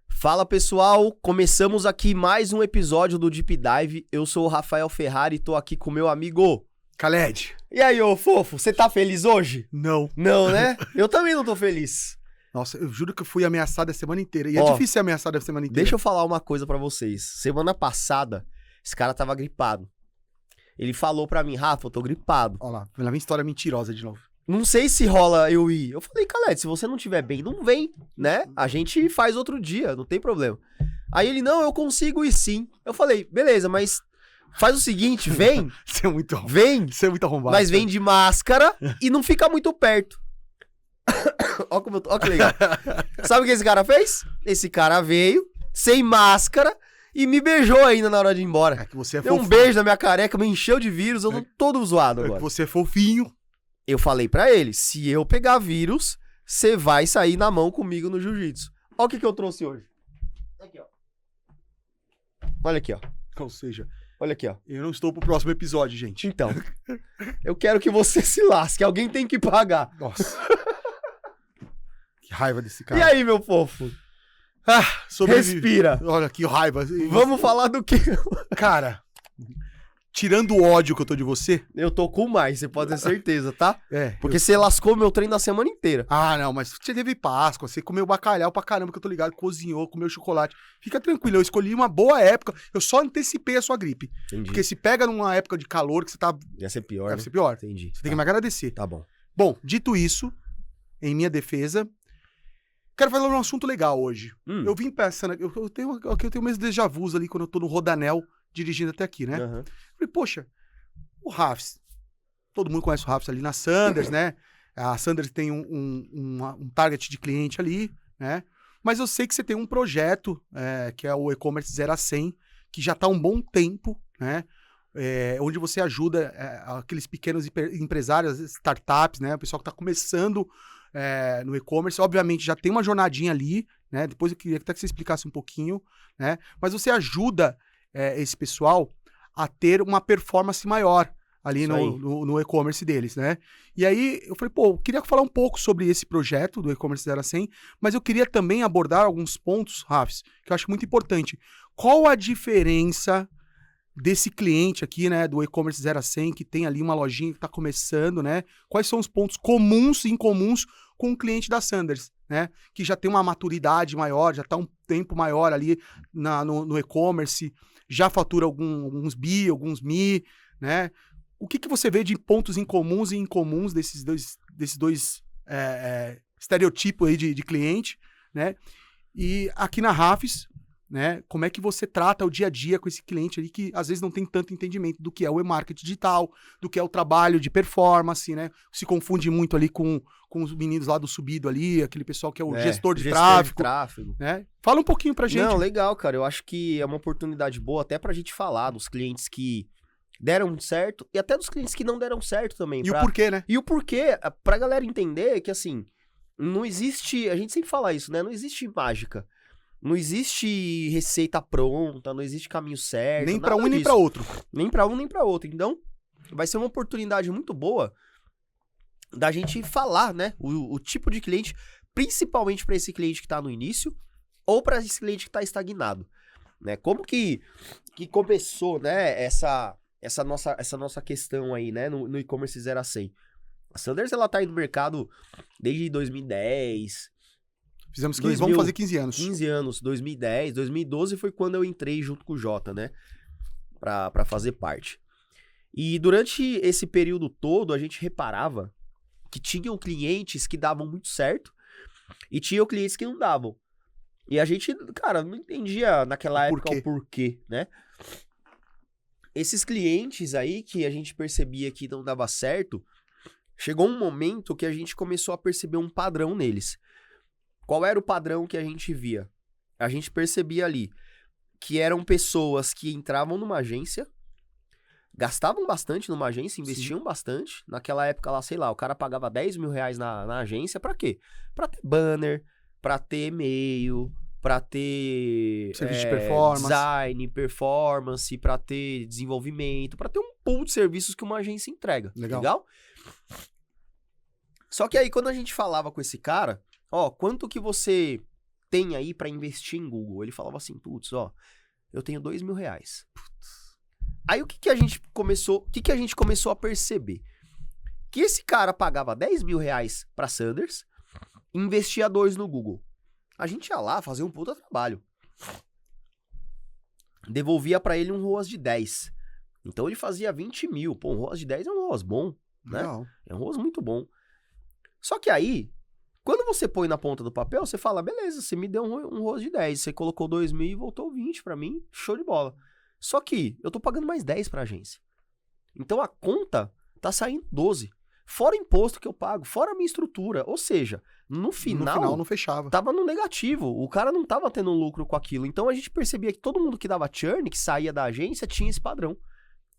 Fala pessoal, começamos aqui mais um episódio do Deep Dive. Eu sou o Rafael Ferrari e tô aqui com meu amigo Khaled. E aí, ô fofo, você tá feliz hoje? Não. Não, né? Eu também não tô feliz. Nossa, eu juro que eu fui ameaçado a semana inteira. E Ó, é difícil ser ameaçado a semana inteira. Deixa eu falar uma coisa pra vocês. Semana passada, esse cara tava gripado. Ele falou pra mim, Rafa, eu tô gripado. Olha lá vem história mentirosa de novo. Não sei se rola eu ir. Eu falei, Khaled, se você não tiver bem, não vem, né? A gente faz outro dia, não tem problema. Aí ele, não, eu consigo ir sim. Eu falei, beleza, mas faz o seguinte, vem. Você é muito arrombado. Vem, Você é muito arrombado. mas vem de máscara e não fica muito perto. Ó como eu tô, ó que legal. Sabe o que esse cara fez? Esse cara veio, sem máscara, e me beijou ainda na hora de ir embora. É que você é Deu um fofinho. beijo na minha careca, me encheu de vírus, eu tô todo zoado É que agora. você é fofinho. Eu falei pra ele, se eu pegar vírus, você vai sair na mão comigo no jiu-jitsu. Olha o que eu trouxe hoje. Aqui, ó. Olha aqui, ó. Ou seja, Olha aqui, ó. eu não estou pro próximo episódio, gente. Então, eu quero que você se lasque, alguém tem que pagar. Nossa. Que raiva desse cara. E aí, meu fofo? Sobrevive. Respira. Olha que raiva. Vamos falar do que... Cara, tirando o ódio que eu tô de você. Eu tô com mais, você pode ter certeza, tá? É. Porque você lascou meu treino a semana inteira. Ah, não, mas você teve Páscoa, você comeu bacalhau pra caramba, que eu tô ligado, cozinhou, comeu chocolate. Fica tranquilo, eu escolhi uma boa época, eu só antecipei a sua gripe. Entendi. Porque se pega numa época de calor que você tá... Ia ser pior, Deve né? ser pior. Entendi. Você tem que me agradecer. Tá bom. Bom, dito isso, em minha defesa, quero falar um assunto legal hoje. Eu vim pensando, eu tenho meus déjà vus ali quando eu tô no Rodanel, dirigindo até aqui, né? Aham. Falei, poxa, o Rafs, todo mundo conhece o Rafs ali na Sanders, né? A Sanders tem um target de cliente ali, né? Mas eu sei que você tem um projeto, que é o e-commerce 0 a 100, que já está há um bom tempo, né? Onde você ajuda aqueles pequenos empresários, startups, né? O pessoal que está começando no e-commerce. Obviamente já tem uma jornadinha ali, né? Depois eu queria até que você explicasse um pouquinho, né? Mas você ajuda esse pessoal a ter uma performance maior ali no e-commerce deles, né? E aí eu falei, pô, eu queria falar um pouco sobre esse projeto do e-commerce 0 a 100, mas eu queria também abordar alguns pontos, Rafs, que eu acho muito importante. Qual a diferença desse cliente aqui, né, do e-commerce 0 a 100, que tem ali uma lojinha que está começando, né? Quais são os pontos comuns e incomuns com o cliente da Sanders, né? Que já tem uma maturidade maior, já está um tempo maior ali no e-commerce, já fatura alguns bi, alguns mi, né? O que você vê de pontos incomuns e incomuns desses dois estereotipos aí de cliente, né? E aqui na Rafs, né? Como é que você trata o dia a dia com esse cliente ali que às vezes não tem tanto entendimento do que é o e-marketing digital, do que é o trabalho de performance, né? Se confunde muito ali com os meninos lá do Subido ali, aquele pessoal que é o gestor de tráfego, né? Fala um pouquinho pra gente. Não, legal, cara. Eu acho que é uma oportunidade boa até pra gente falar dos clientes que deram certo e até dos clientes que não deram certo também. E o porquê, né? E o porquê, pra galera entender que, assim, não existe... A gente sempre fala isso, né? Não existe mágica. Não existe receita pronta, não existe caminho certo. Nem pra nada um e nem disso. pra outro. Nem pra um, nem pra outro. Então, vai ser uma oportunidade muito boa da gente falar, né? O tipo de cliente, principalmente pra esse cliente que tá no início ou pra esse cliente que tá estagnado, né? Como que começou, né, essa nossa questão aí, né, no e-commerce 0 a 100. A Sanders, ela tá aí no mercado desde 2010... Fizemos 15, vamos fazer 15 anos. 15 anos, 2010, 2012 foi quando eu entrei junto com o Jota, né? Pra fazer parte. E durante esse período todo, a gente reparava que tinham clientes que davam muito certo e tinham clientes que não davam. E a gente, cara, não entendia naquela época o porquê, né? Esses clientes aí que a gente percebia que não dava certo, chegou um momento que a gente começou a perceber um padrão neles. Qual era o padrão que a gente via? A gente percebia ali que eram pessoas que entravam numa agência, gastavam bastante numa agência, investiam bastante. Naquela época lá, sei lá, o cara pagava 10 mil reais na agência pra quê? Pra ter banner, pra ter e-mail, pra ter serviço de performance, design, performance, pra ter desenvolvimento, pra ter um pool de serviços que uma agência entrega. Legal? Só que aí, quando a gente falava com esse cara, ó, quanto que você tem aí pra investir em Google? Ele falava assim, putz, ó, eu tenho R$2.000. Aí o que a gente começou a perceber? Que esse cara pagava R$10.000 pra Sanders, investia 2 no Google. A gente ia lá fazer um puta trabalho. Devolvia pra ele um ROAS de 10. Então ele fazia 20 mil. Pô, um ROAS de 10 é um ROAS bom, né? Não. É um ROAS muito bom. Só que aí, quando você põe na ponta do papel, você fala, beleza, você me deu um ROAS de 10. Você colocou 2.000 e voltou 20 pra mim. Show de bola. Só que eu tô pagando mais 10 pra agência. Então a conta tá saindo 12. Fora o imposto que eu pago, fora a minha estrutura. Ou seja, no final não fechava. tava no negativo. O cara não tava tendo um lucro com aquilo. Então a gente percebia que todo mundo que dava churn, que saía da agência, tinha esse padrão.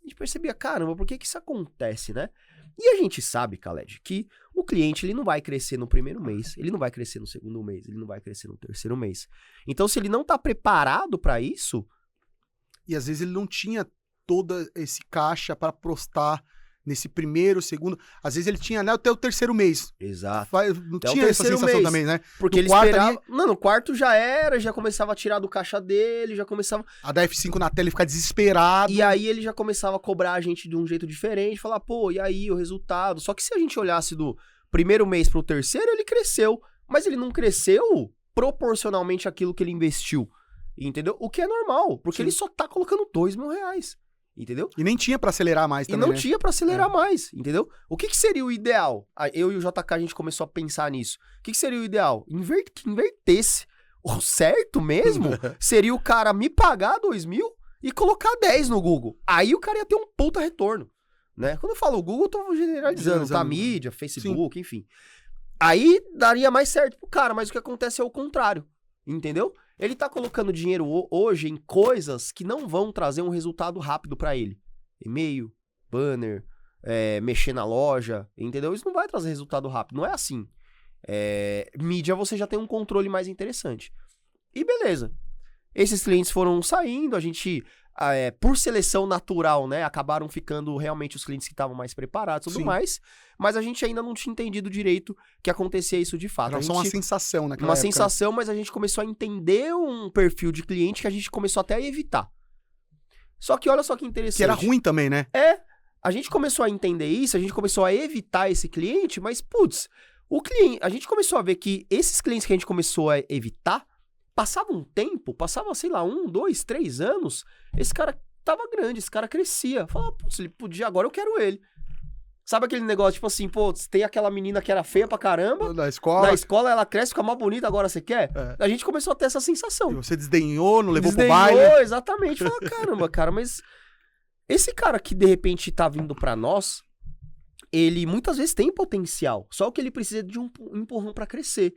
A gente percebia, caramba, por que isso acontece, né? E a gente sabe, Khaled, que o cliente ele não vai crescer no primeiro mês, ele não vai crescer no segundo mês, ele não vai crescer no terceiro mês. Então, se ele não tá preparado para isso... E às vezes ele não tinha todo esse caixa para prostar nesse primeiro, segundo... Às vezes ele tinha até o terceiro mês. Exato. Não Até o tinha essa terceiro sensação mês. também, né? Porque No ele quarto esperava... ali- Não, no quarto já era, já começava a tirar do caixa dele, já começava... A da F5 na tela ele fica desesperado. E aí ele já começava a cobrar a gente de um jeito diferente, falar, pô, e aí o resultado? Só que se a gente olhasse do primeiro mês pro terceiro, ele cresceu. Mas ele não cresceu proporcionalmente àquilo que ele investiu. Entendeu? O que é normal, porque Sim. ele só tá colocando R$2.000. Entendeu? E nem tinha pra acelerar mais E também, não né? tinha pra acelerar mais, entendeu? O que seria o ideal? Eu e o JK, a gente começou a pensar nisso. O que seria o ideal? Que invertesse. O certo mesmo seria o cara me pagar 2.000 e colocar 10 no Google. Aí o cara ia ter um puta retorno, né? Quando eu falo Google, eu tô generalizando, tá? Mídia, Facebook, enfim. Aí daria mais certo pro cara, mas o que acontece é o contrário, entendeu? Ele tá colocando dinheiro hoje em coisas que não vão trazer um resultado rápido pra ele. E-mail, banner, mexer na loja, entendeu? Isso não vai trazer resultado rápido, não é assim. Mídia você já tem um controle mais interessante. E beleza. Esses clientes foram saindo, a gente, por seleção natural, né, acabaram ficando realmente os clientes que estavam mais preparados e tudo mais, mas a gente ainda não tinha entendido direito que acontecia isso de fato. Era só uma sensação naquela Uma época, sensação, mas a gente começou a entender um perfil de cliente que a gente começou até a evitar. Só que olha só que interessante. Que era ruim também, né? A gente começou a entender isso, a gente começou a evitar esse cliente, mas, putz, a gente começou a ver que esses clientes que a gente começou a evitar, passava um tempo, passava, sei lá, 1, 2, 3 anos, esse cara tava grande, esse cara crescia. Falava, putz, ele podia, agora eu quero ele. Sabe aquele negócio, tipo assim, pô, tem aquela menina que era feia pra caramba, Da escola. na escola ela cresce, fica mais bonita, agora você quer? A gente começou a ter essa sensação. E você desdenhou, não levou Desdenhou, pro baile. exatamente. Fala, caramba, cara, mas esse cara que de repente tá vindo pra nós, ele muitas vezes tem potencial, só que ele precisa de um empurrão pra crescer.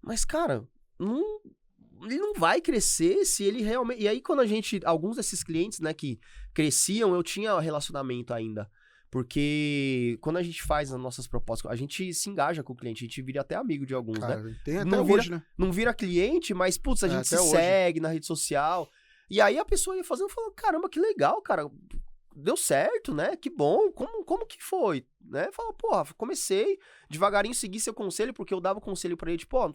Mas, cara, ele não vai crescer se ele realmente... E aí, quando alguns desses clientes, né, que cresciam, eu tinha relacionamento ainda. Porque quando a gente faz as nossas propostas, a gente se engaja com o cliente, a gente vira até amigo de alguns, Cara, né? tem até Não hoje, né? Não vira cliente, mas, putz, a gente se até hoje. segue na rede social. E aí a pessoa ia fazendo e falou, caramba, que legal, cara. Deu certo, né? Que bom. Como que foi? Né? Fala, porra, comecei devagarinho seguir seu conselho, porque eu dava o conselho pra ele, tipo, ó,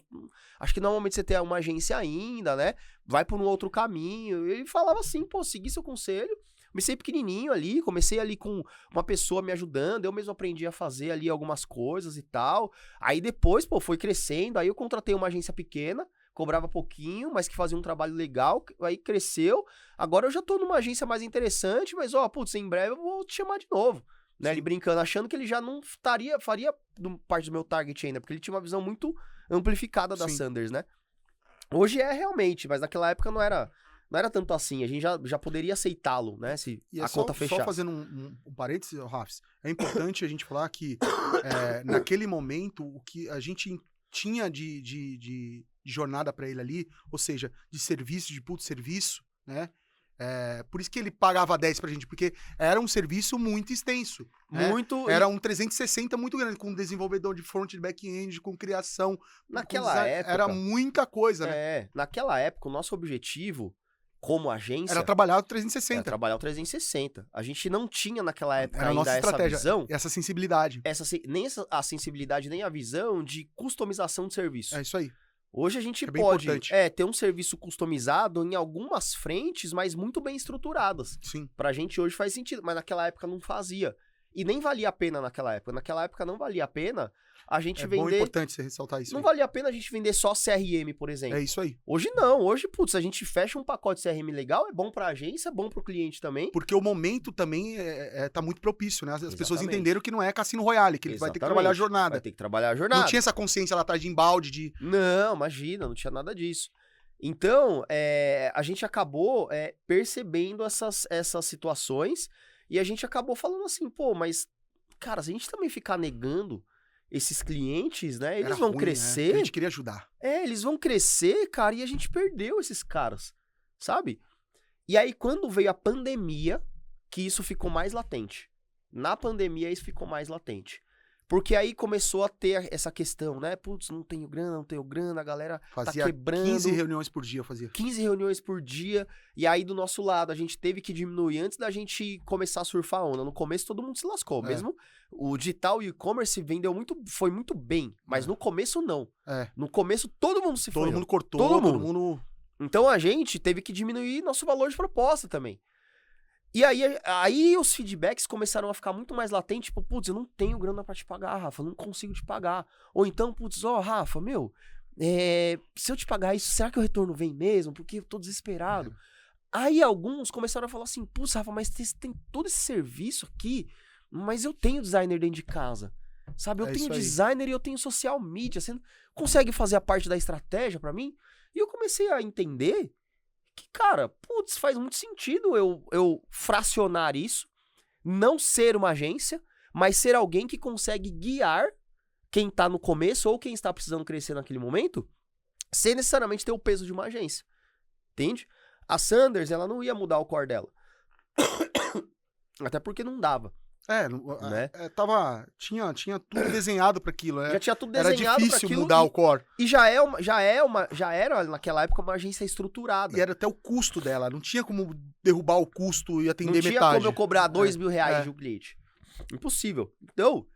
acho que normalmente você tem uma agência ainda, né? Vai por um outro caminho. E ele falava assim, pô, segui seu conselho. Comecei pequenininho ali, comecei ali com uma pessoa me ajudando, eu mesmo aprendi a fazer ali algumas coisas e tal. Aí depois, pô, foi crescendo, aí eu contratei uma agência pequena, cobrava pouquinho, mas que fazia um trabalho legal, aí cresceu. Agora eu já tô numa agência mais interessante, mas ó, putz, em breve eu vou te chamar de novo. Né? Ele brincando, achando que ele já não faria parte do meu target ainda, porque ele tinha uma visão muito amplificada da Sanders, né? Hoje é realmente, mas naquela época não era tanto assim, a gente já poderia aceitá-lo, né, se a conta fechasse. Só fazendo um parênteses, Rafs, é importante a gente falar que naquele momento, o que a gente tinha de jornada para ele ali, ou seja, de serviço, de puto serviço, né, por isso que ele pagava 10 pra gente, porque era um serviço muito extenso. Muito. Era um 360 muito grande, com desenvolvedor de front e back-end, com criação. Naquela época. Era muita coisa, né? Naquela época, o nosso objetivo, como agência, Era trabalhar o era 360. trabalhar o 360. A gente não tinha naquela época Era a ainda nossa essa estratégia, visão, essa sensibilidade. nem a sensibilidade, nem a visão de customização de serviço. É isso aí. Hoje a gente É bem pode importante. ter um serviço customizado em algumas frentes, mas muito bem estruturadas. Sim. Pra gente hoje faz sentido, mas naquela época não fazia. E nem valia a pena naquela época. Naquela época não valia a pena a gente É bom, vender... importante você ressaltar isso. Não aí. valia a pena a gente vender só CRM, por exemplo. É isso aí. Hoje não. Hoje, putz, a gente fecha um pacote CRM legal, é bom pra agência, é bom pro cliente também. Porque o momento também tá muito propício, né? As pessoas Exatamente. entenderam que não é Cassino Royale, que ele vai ter que trabalhar a jornada. Vai ter que trabalhar a jornada. Não tinha essa consciência lá atrás de embalde, de... Não, imagina, não tinha nada disso. Então, a gente acabou percebendo essas situações e a gente acabou falando assim, pô, mas, cara, se a gente também ficar negando esses clientes, né, eles Era vão ruim, né? crescer. A gente queria ajudar. Eles vão crescer, cara, e a gente perdeu esses caras, sabe? E aí, quando veio a pandemia, que isso ficou mais latente. Na pandemia, isso ficou mais latente. Porque aí começou a ter essa questão, né? Putz, não tenho grana, a galera Fazia tá quebrando. 15 reuniões por dia, eu fazia. 15 reuniões por dia, e aí do nosso lado a gente teve que diminuir antes da gente começar a surfar a onda. No começo todo mundo se lascou, É. mesmo o digital e o e-commerce foi muito bem, mas no começo não. É. No começo todo mundo se Todo foi. mundo cortou, Todo todo mundo. mundo... Então a gente teve que diminuir nosso valor de proposta também. E aí os feedbacks começaram a ficar muito mais latentes, tipo, putz, eu não tenho grana pra te pagar, Rafa, eu não consigo te pagar. Ou então, putz, Rafa, meu, se eu te pagar isso, será que o retorno vem mesmo? Porque eu tô desesperado. Aí alguns começaram a falar assim, putz, Rafa, mas tem todo esse serviço aqui, mas eu tenho designer dentro de casa, sabe? Eu É tenho isso aí. designer e eu tenho social media, você não consegue fazer a parte da estratégia pra mim? E eu comecei a entender que, cara, putz, faz muito sentido eu fracionar isso, não ser uma agência, mas ser alguém que consegue guiar quem tá no começo ou quem está precisando crescer naquele momento, sem necessariamente ter o peso de uma agência. Entende? A Sanders, ela não ia mudar o core dela. Até porque não dava. Né? Tinha tudo desenhado para aquilo. Já tinha tudo Era desenhado pra difícil aquilo mudar o core. E já era naquela época uma agência estruturada. E era até o custo dela. Não tinha como derrubar o custo e atender Não tinha metade. como eu cobrar R$2.000 de um cliente. Impossível. Então,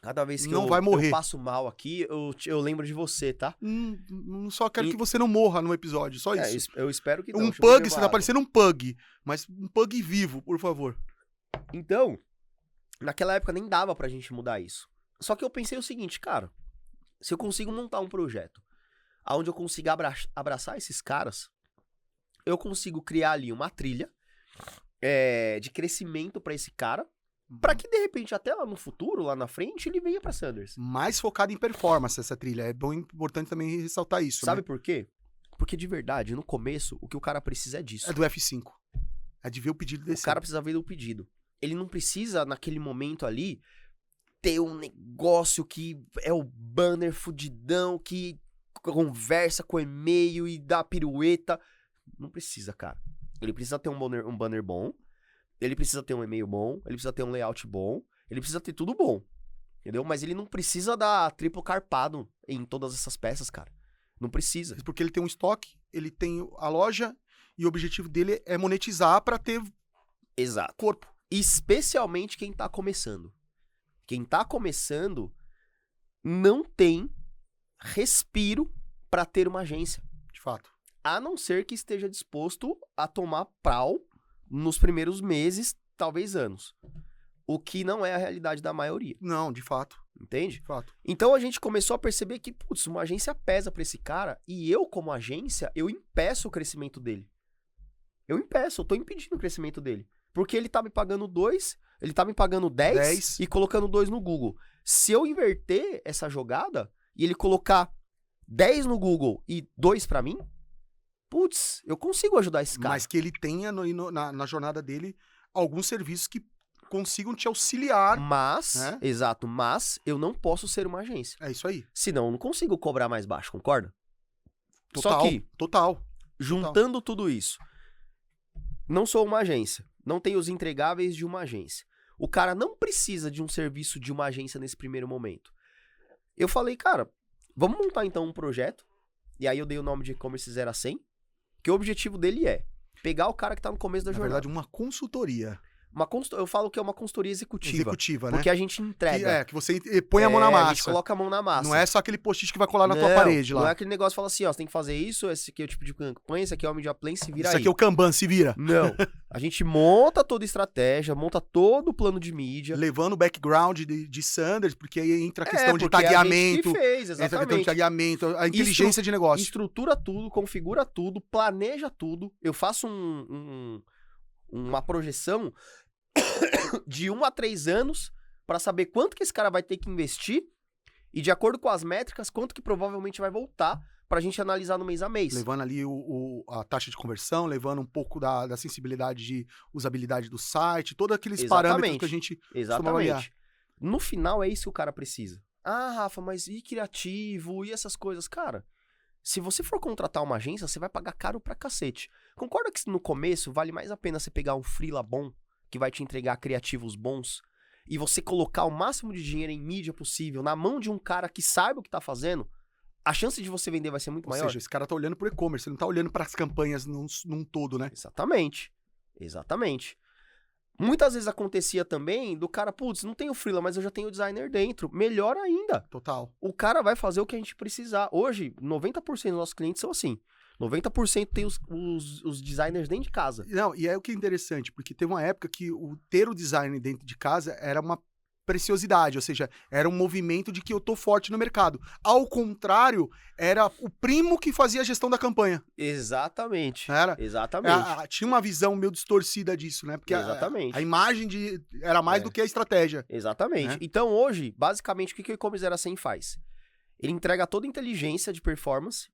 cada vez que Não vai morrer. eu passo mal aqui, eu lembro de você, tá? Só quero que você não morra no episódio. Só isso. Eu espero que não. Um Deixa eu beber pug, uma você tá água. parecendo um pug. Mas um pug vivo, por favor. Então, naquela época nem dava pra gente mudar isso. Só que eu pensei o seguinte, cara, se eu consigo montar um projeto onde eu consiga abraçar esses caras, eu consigo criar ali uma trilha de crescimento pra esse cara, pra que de repente até lá no futuro, lá na frente, ele venha pra Sanders. Mais focado em performance essa trilha. É importante também ressaltar isso, Sabe né? por quê? Porque de verdade, no começo, o que o cara precisa é disso. É do F5. É de ver o pedido O desse. cara precisa ver o pedido. Ele não precisa, naquele momento ali, ter um negócio que é o banner fudidão, que conversa com o e-mail e dá pirueta. Não precisa, cara. Ele precisa ter um banner bom, ele precisa ter um e-mail bom, ele precisa ter um layout bom, ele precisa ter tudo bom. Entendeu? Mas ele não precisa dar triplo carpado em todas essas peças, cara. Não precisa. Porque ele tem um estoque, ele tem a loja e o objetivo dele é monetizar pra ter Exato. corpo. Especialmente quem tá começando. Quem tá começando não tem respiro pra ter uma agência. De fato. A não ser que esteja disposto a tomar pau nos primeiros meses, talvez anos. O que não é a realidade da maioria. Não, de fato. Entende? De fato. Então a gente começou a perceber que, putz, uma agência pesa pra esse cara e eu, como agência, eu impeço o crescimento dele. Eu tô impedindo o crescimento dele. Porque ele tá me pagando 2, ele tá me pagando 10 e colocando 2 no Google. Se eu inverter essa jogada e ele colocar 10 no Google e 2 pra mim, putz, eu consigo ajudar esse cara. Mas que ele tenha na jornada dele alguns serviços que consigam te auxiliar. Mas, né? exato, mas eu não posso ser uma agência. É isso aí. Senão eu não consigo cobrar mais baixo, concorda? Total. Só que, Total. juntando tudo isso, não sou uma agência. Não tenho os entregáveis de uma agência. O cara não precisa de um serviço de uma agência nesse primeiro momento. Eu falei, cara, vamos montar então um projeto. E aí eu dei o nome de e-commerce 0 a 100. Porque o objetivo dele é pegar o cara que tá no começo da Na jornada. verdade, uma consultoria Eu falo que é uma consultoria executiva. executiva, né? Porque a gente entrega. Que você põe a mão na A massa. gente coloca a mão na massa. Não é só aquele post-it que vai colar na tua Não, parede lá. Não é aquele negócio que fala assim, ó, você tem que fazer isso, esse aqui é o tipo de campanha, esse aqui é o media plan, se vira Isso aí. aqui é o Kanban, se vira. Não. A gente monta toda a estratégia, monta todo o plano de mídia. Levando o background de Sanders, porque aí entra a questão de porque a tagueamento. gente que fez, Entra a questão de exatamente. tagueamento, a inteligência de negócio. Estrutura tudo, configura tudo, planeja tudo. Eu faço uma projeção de 1 a 3 anos para saber quanto que esse cara vai ter que investir e, de acordo com as métricas, quanto que provavelmente vai voltar pra gente analisar no mês a mês. Levando ali a taxa de conversão, levando um pouco da sensibilidade de usabilidade do site, todos aqueles parâmetros que a gente costuma avaliar. Exatamente. No final é isso que o cara precisa. Ah, Rafa, mas e criativo, e essas coisas? Cara, se você for contratar uma agência, você vai pagar caro pra cacete. Concorda que no começo vale mais a pena você pegar um freela bom, que vai te entregar criativos bons, e você colocar o máximo de dinheiro em mídia possível na mão de um cara que saiba o que tá fazendo, a chance de você vender vai ser muito maior. Ou seja, esse cara tá olhando pro e-commerce, ele não tá olhando para as campanhas num todo, né? Exatamente. Exatamente. Muitas vezes acontecia também do cara, putz, não tenho freela, mas eu já tenho designer dentro. Melhor ainda. Total. O cara vai fazer o que a gente precisar. Hoje, 90% dos nossos clientes são assim. 90% tem os designers dentro de casa. Não, e é o que é interessante, porque teve uma época que ter o design dentro de casa era uma preciosidade, ou seja, era um movimento de que eu tô forte no mercado. Ao contrário, era o primo que fazia a gestão da campanha. Exatamente. Era? Exatamente. Tinha uma visão meio distorcida disso, né? Porque Exatamente. a imagem era mais do que a estratégia. Exatamente. Né? Então, hoje, basicamente, o que o e-commerce 0100 faz? Ele entrega toda a inteligência de performance,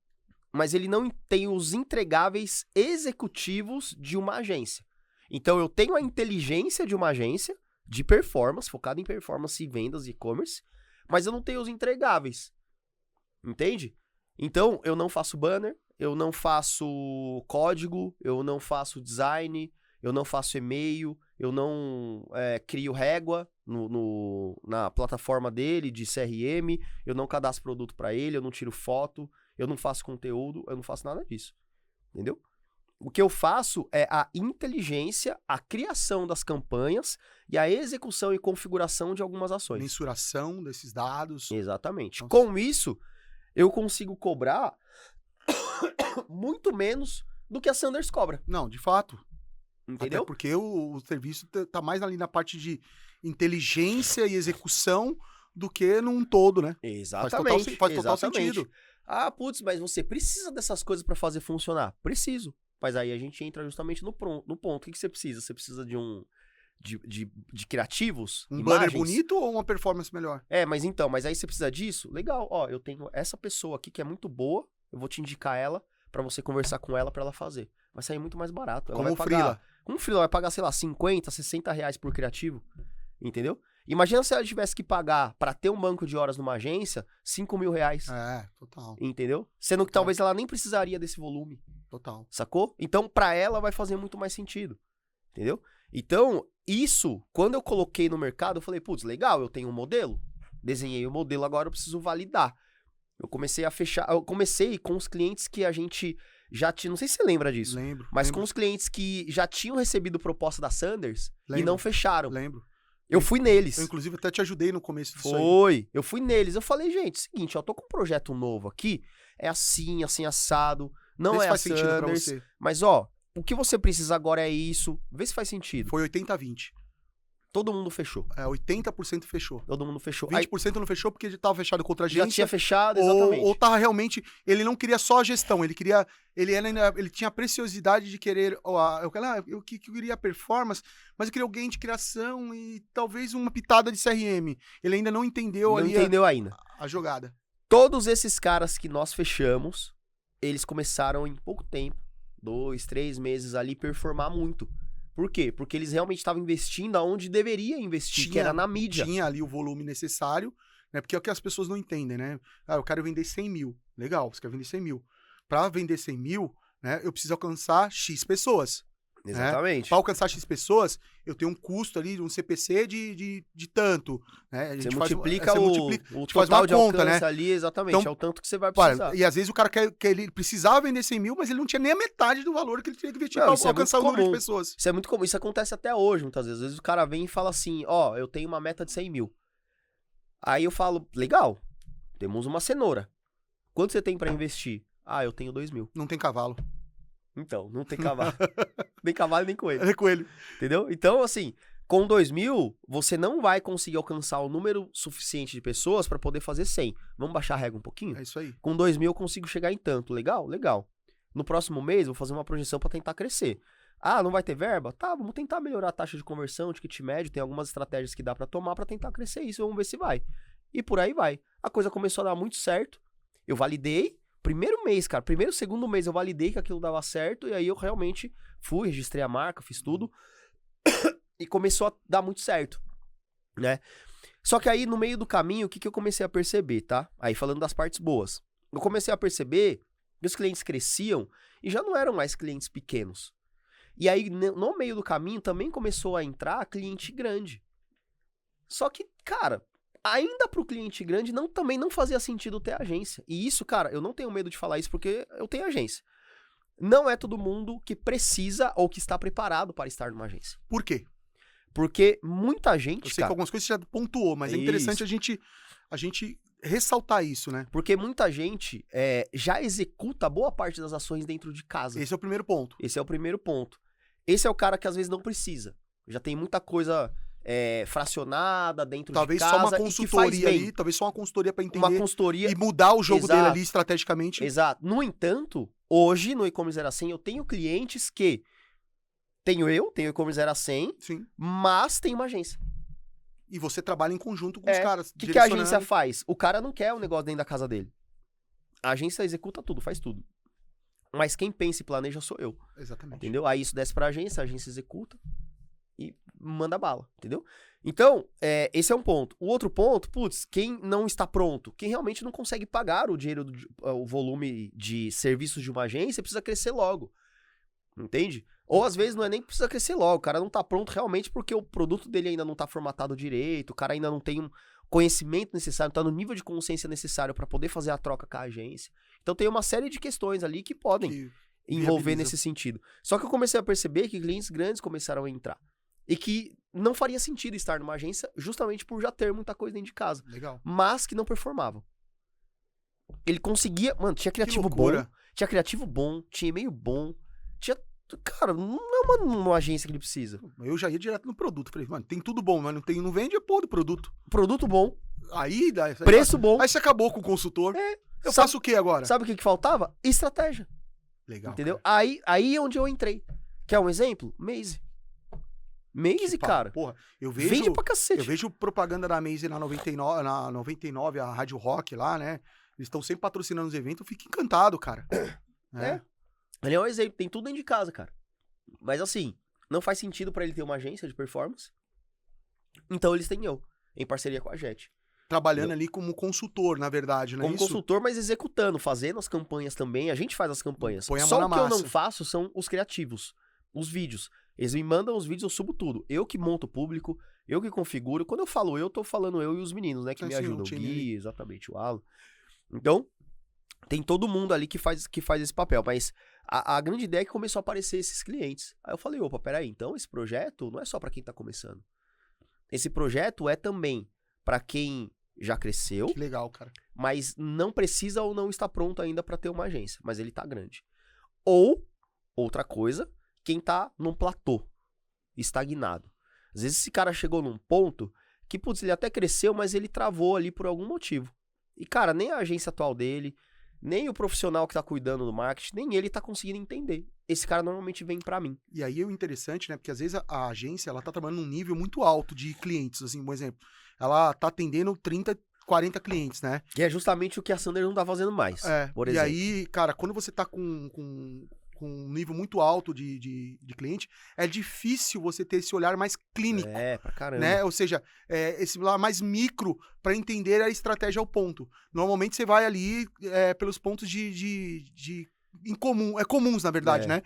mas ele não tem os entregáveis executivos de uma agência. Então, eu tenho a inteligência de uma agência de performance, focada em performance e vendas e e-commerce, mas eu não tenho os entregáveis. Entende? Então, eu não faço banner, eu não faço código, eu não faço design, eu não faço e-mail, eu não crio régua na plataforma dele de CRM, eu não cadastro produto para ele, eu não tiro foto, eu não faço conteúdo, eu não faço nada disso. Entendeu? O que eu faço é a inteligência, a criação das campanhas e a execução e configuração de algumas ações. Mensuração desses dados. Exatamente. Nossa. Com isso, eu consigo cobrar muito menos do que a Sanders cobra. Não, de fato. Entendeu? Até porque o serviço tá mais ali na parte de inteligência e execução do que num todo, né? Exatamente. Faz total sentido. Ah, putz, mas você precisa dessas coisas para fazer funcionar? Preciso. Mas aí a gente entra justamente no ponto. O que você precisa? Você precisa de criativos? Um imagens? banner bonito ou uma performance melhor? Mas aí você precisa disso? Legal, ó, eu tenho essa pessoa aqui que é muito boa, eu vou te indicar ela pra você conversar com ela pra ela fazer. Vai sair muito mais barato. Ela Como vai freela. pagar, como freela, vai pagar, sei lá, 50, 60 reais por criativo, entendeu? Imagina se ela tivesse que pagar pra ter um banco de horas numa agência, 5 mil reais, Total. entendeu? Sendo que talvez ela nem precisaria desse volume. Total. Sacou? Então, pra ela vai fazer muito mais sentido. Entendeu? Então, isso, quando eu coloquei no mercado, eu falei, putz, legal, eu tenho um modelo. Desenhei o modelo, agora eu preciso validar. Eu comecei com os clientes que a gente já tinha, não sei se você lembra disso. Lembro. Mas com os clientes que já tinham recebido proposta da Sanders e Lembro. não fecharam. Lembro. Eu fui neles. Eu, inclusive, até te ajudei no começo disso aí. Foi. Eu fui neles. Eu falei, gente, seguinte, ó, eu tô com um projeto novo aqui, é assim, assim, assado. Não Vê se é a faz sentido pra Sanders, você. mas ó, o que você precisa agora é isso. Vê se faz sentido. Foi 80-20. Todo mundo fechou. 80% fechou. Todo mundo fechou. 20% não fechou porque ele tava fechado contra a Já agência. tinha fechado, exatamente. Ou tava realmente... Ele não queria só a gestão, ele queria... Ele tinha a preciosidade de querer... Eu queria performance, mas eu queria alguém de criação e talvez uma pitada de CRM. Ele ainda não entendeu Não entendeu ainda. a jogada. Todos esses caras que nós fechamos, eles começaram em pouco tempo, 2, 3 meses ali, performar muito. Por quê? Porque eles realmente estavam investindo aonde deveria investir, que era na mídia. Tinha ali o volume necessário, né? Porque é o que as pessoas não entendem, né? Ah, eu quero vender 100 mil. Legal, você quer vender 100 mil. Para vender 100 mil, né, eu preciso alcançar X pessoas. Exatamente. Para alcançar X pessoas, eu tenho um custo ali, um CPC de tanto. Né? A Você gente multiplica faz, o faz uma total de conta, alcance né? ali, exatamente, Então, é o tanto que você vai precisar. E às vezes o cara que ele precisava vender 100 mil, mas ele não tinha nem a metade do valor que ele tinha que investir Não, para isso é alcançar o muito número de comum. pessoas. Isso é muito comum, isso acontece até hoje, muitas vezes. Às vezes o cara vem e fala assim, ó, eu tenho uma meta de 100 mil. Aí eu falo, legal, temos uma cenoura. Quanto você tem pra investir? Ah, eu tenho 2 mil. Não tem cavalo. Então, não tem cavalo. Nem cavalo, nem coelho. É coelho. Entendeu? Então, assim, com 2 mil, você não vai conseguir alcançar o número suficiente de pessoas pra poder fazer 100. Vamos baixar a régua um pouquinho? É isso aí. Com 2 mil eu consigo chegar em tanto. Legal? Legal. No próximo mês, eu vou fazer uma projeção pra tentar crescer. Ah, não vai ter verba? Tá, vamos tentar melhorar a taxa de conversão, ticket médio. Tem algumas estratégias que dá pra tomar pra tentar crescer isso. Vamos ver se vai. E por aí vai. A coisa começou a dar muito certo. Eu validei. Primeiro mês, cara. Primeiro, segundo mês eu validei que aquilo dava certo. E aí eu realmente fui, registrei a marca, fiz tudo. E começou a dar muito certo, né? Só que aí, no meio do caminho, o que eu comecei a perceber, tá? Aí, falando das partes boas. Eu comecei a perceber que os clientes cresciam e já não eram mais clientes pequenos. E aí, no meio do caminho, também começou a entrar cliente grande. Só que, cara, ainda pro cliente grande também não fazia sentido ter agência. E isso, cara, eu não tenho medo de falar isso porque eu tenho agência. Não é todo mundo que precisa ou que está preparado para estar numa agência. Por quê? Porque muita gente, Eu sei cara, que algumas coisas você já pontuou, mas é interessante a gente ressaltar isso, né? porque muita gente já executa boa parte das ações dentro de casa. Esse é o primeiro ponto. Esse é o primeiro ponto. Esse é o cara que às vezes não precisa. Já tem muita coisa fracionada dentro Talvez de casa. só uma e que faz consultoria bem. ali, talvez só uma consultoria para entender Uma consultoria. e mudar o jogo Exato. dele ali estrategicamente. Exato. No entanto, hoje no e-commerce 0 a 100, eu tenho clientes que tenho e-commerce 0 a 100, Sim. mas tem uma agência. E você trabalha em conjunto com os caras. O que a agência faz? O cara não quer o negócio dentro da casa dele. A agência executa tudo, faz tudo. Mas quem pensa e planeja sou eu. Exatamente. Entendeu? Aí isso desce pra agência, a agência executa e manda bala, entendeu? Então, esse é um ponto. O outro ponto, putz, quem não está pronto, quem realmente não consegue pagar o dinheiro, o volume de serviços de uma agência, precisa crescer logo. Entende? Ou às vezes não é nem que precisa crescer logo, o cara não tá pronto realmente porque o produto dele ainda não tá formatado direito, o cara ainda não tem um conhecimento necessário, não tá no nível de consciência necessário para poder fazer a troca com a agência. Então tem uma série de questões ali que podem envolver nesse sentido. Só que eu comecei a perceber que clientes grandes começaram a entrar. E que não faria sentido estar numa agência justamente por já ter muita coisa dentro de casa. Legal. Mas que não performavam. Ele conseguia... Mano, tinha criativo bom, tinha e-mail bom, tinha... Cara, não é uma agência que ele precisa. Eu já ia direto no produto. Falei, mano, tem tudo bom, mas não vende, é pô do produto. Produto bom. Aí... Preço bom. Aí você acabou com o consultor. Eu faço o que agora? Sabe o que faltava? Estratégia. Legal. Entendeu? Aí é onde eu entrei. Quer um exemplo? Maze. Maze, cara. Porra, eu vejo... Vende pra cacete. Eu vejo propaganda da Maze na 99, a Rádio Rock lá, né? Eles estão sempre patrocinando os eventos. Eu fico encantado, cara. Ele é um exemplo. Tem tudo dentro de casa, cara. Mas assim, não faz sentido pra ele ter uma agência de performance. Então eles têm eu, em parceria com a Jet. Trabalhando ali como consultor, na verdade, né? Como consultor, mas executando, fazendo as campanhas também. A gente faz as campanhas. Põe a mão Só na o que eu massa. não faço são os criativos, os vídeos. Eles me mandam os vídeos, eu subo tudo. Eu que monto o público, eu que configuro. Quando eu falo eu, tô falando eu e os meninos, né? Que me ajudam. O Gui, exatamente, o Alan. Então, tem todo mundo ali que faz esse papel. Mas a grande ideia é que começou a aparecer esses clientes. Aí eu falei, opa, peraí, então esse projeto não é só pra quem tá começando. Esse projeto é também pra quem já cresceu. Que legal, cara. Mas não precisa ou não está pronto ainda pra ter uma agência. Mas ele tá grande. Ou, outra coisa, quem tá num platô, estagnado. Às vezes esse cara chegou num ponto que, putz, ele até cresceu, mas ele travou ali por algum motivo. E, cara, nem a agência atual dele, nem o profissional que tá cuidando do marketing, nem ele tá conseguindo entender. Esse cara normalmente vem pra mim. E aí o interessante, né? Porque às vezes a agência, ela tá trabalhando num nível muito alto de clientes, assim, por exemplo. Ela tá atendendo 30, 40 clientes, né? Que é justamente o que a Sander não tá fazendo mais, por exemplo. E aí, cara, quando você tá com um nível muito alto de cliente, é difícil você ter esse olhar mais clínico. Pra caramba. Né? Ou seja, esse lá mais micro para entender a estratégia ao ponto. Normalmente você vai ali pelos pontos de comuns, na verdade, É. né?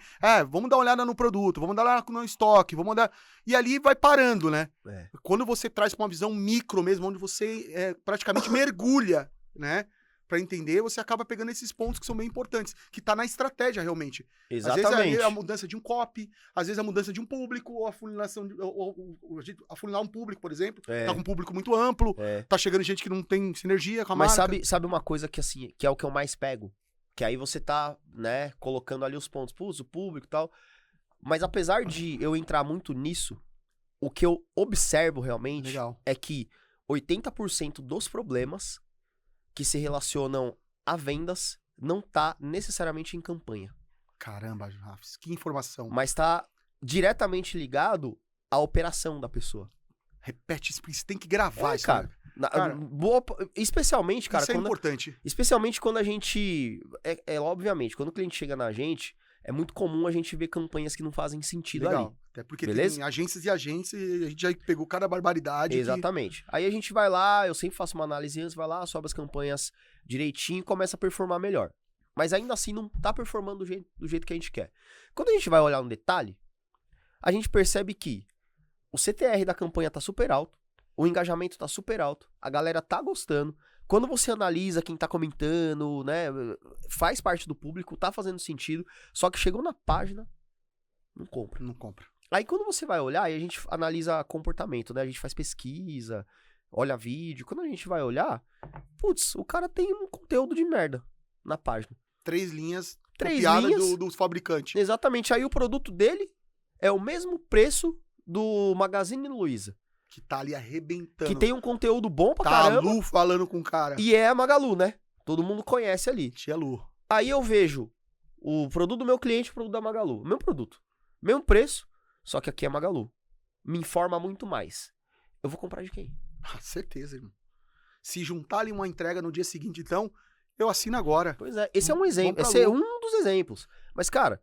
Vamos dar uma olhada no produto, vamos dar uma olhada no estoque, vamos dar... E ali vai parando, né? É. Quando você traz pra uma visão micro mesmo, onde você praticamente mergulha, né? Pra entender, você acaba pegando esses pontos que são bem importantes, que tá na estratégia, realmente. Às vezes Exatamente. é a mudança de um copy, às vezes a mudança de um público, ou a afunilação, afunilar um público, por exemplo, tá com um público muito amplo, tá chegando gente que não tem sinergia com a Mas marca. sabe uma coisa que, assim, que é o que eu mais pego? Que aí você tá, né, colocando ali os pontos, putz, o público e tal. Mas apesar de eu entrar muito nisso, o que eu observo realmente Legal. é que 80% dos problemas que se relacionam a vendas não tá necessariamente em campanha. Caramba, Rafs, que informação. Mas tá diretamente ligado à operação da pessoa. Repete isso, porque você tem que gravar isso, cara. né? Cara, Especialmente, cara, isso é importante. especialmente quando a gente... obviamente, quando o cliente chega na gente, é muito comum a gente ver campanhas que não fazem sentido ali. Até porque Beleza? tem agências e agências, e a gente já pegou cada barbaridade. Exatamente. Aí a gente vai lá, eu sempre faço uma análise antes, vai lá, sobe as campanhas direitinho e começa a performar melhor. Mas ainda assim não tá performando do jeito que a gente quer. Quando a gente vai olhar no detalhe, a gente percebe que o CTR da campanha tá super alto, o engajamento tá super alto, a galera tá gostando. Quando você analisa quem tá comentando, né, faz parte do público, tá fazendo sentido, só que chegou na página, não compra. Não compra. Aí quando você vai olhar, aí a gente analisa comportamento, né? A gente faz pesquisa, olha vídeo. Quando a gente vai olhar, putz, o cara tem um conteúdo de merda na página. 3 linhas, 3 copiada linhas. do fabricante. Exatamente. Aí o produto dele é o mesmo preço do Magazine Luiza. Que tá ali arrebentando. Que tem um conteúdo bom pra tá caramba. a Lu falando com o cara. E é a Magalu, né? Todo mundo conhece ali. Tia Lu. Aí eu vejo o produto do meu cliente e o produto da Magalu. Mesmo produto. Mesmo preço. Só que aqui é Magalu. Me informa muito mais. Eu vou comprar de quem? Certeza, irmão. Se juntar ali uma entrega no dia seguinte, então, eu assino agora. Pois é, esse é um exemplo. Vamos Esse pra é um dos exemplos. Mas, cara,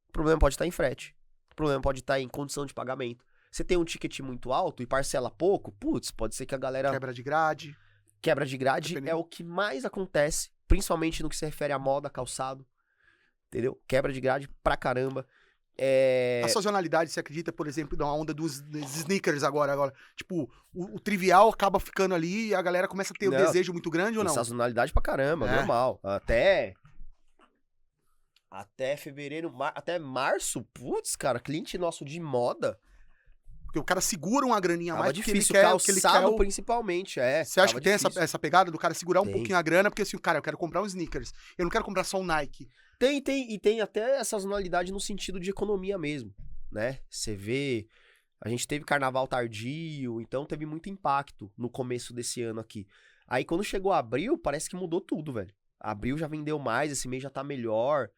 o problema pode estar em frete. O problema pode estar em condição de pagamento. Você tem um ticket muito alto e parcela pouco, putz, pode ser que a galera... Quebra de grade. Quebra de grade Dependendo. é o que mais acontece, principalmente no que se refere à moda, calçado. Entendeu? Quebra de grade pra caramba. A sazonalidade, você acredita, por exemplo, da onda dos sneakers agora. Tipo, o trivial acaba ficando ali e a galera começa a ter um desejo muito grande ou não? Sazonalidade pra caramba, normal. Até fevereiro, até março, putz, cara, cliente nosso de moda. Porque o cara segura uma graninha a Tava mais difícil, porque ele quer calçado principalmente, Você acha que tem difícil. essa pegada do cara segurar um Tem. pouquinho a grana? Porque assim, cara, eu quero comprar um sneakers. Eu não quero comprar só um Nike. Tem até essa sazonalidade no sentido de economia mesmo, né? Você vê, a gente teve carnaval tardio, então teve muito impacto no começo desse ano aqui. Aí quando chegou abril, parece que mudou tudo, velho. Abril já vendeu mais, esse mês já tá melhor.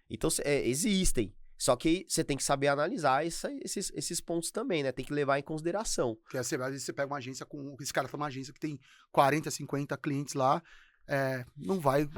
Então, existem. Só que você tem que saber analisar esses pontos também, né? Tem que levar em consideração. Porque às vezes você pega uma agência com... Esse cara tá numa agência que tem 40, 50 clientes lá. Não vai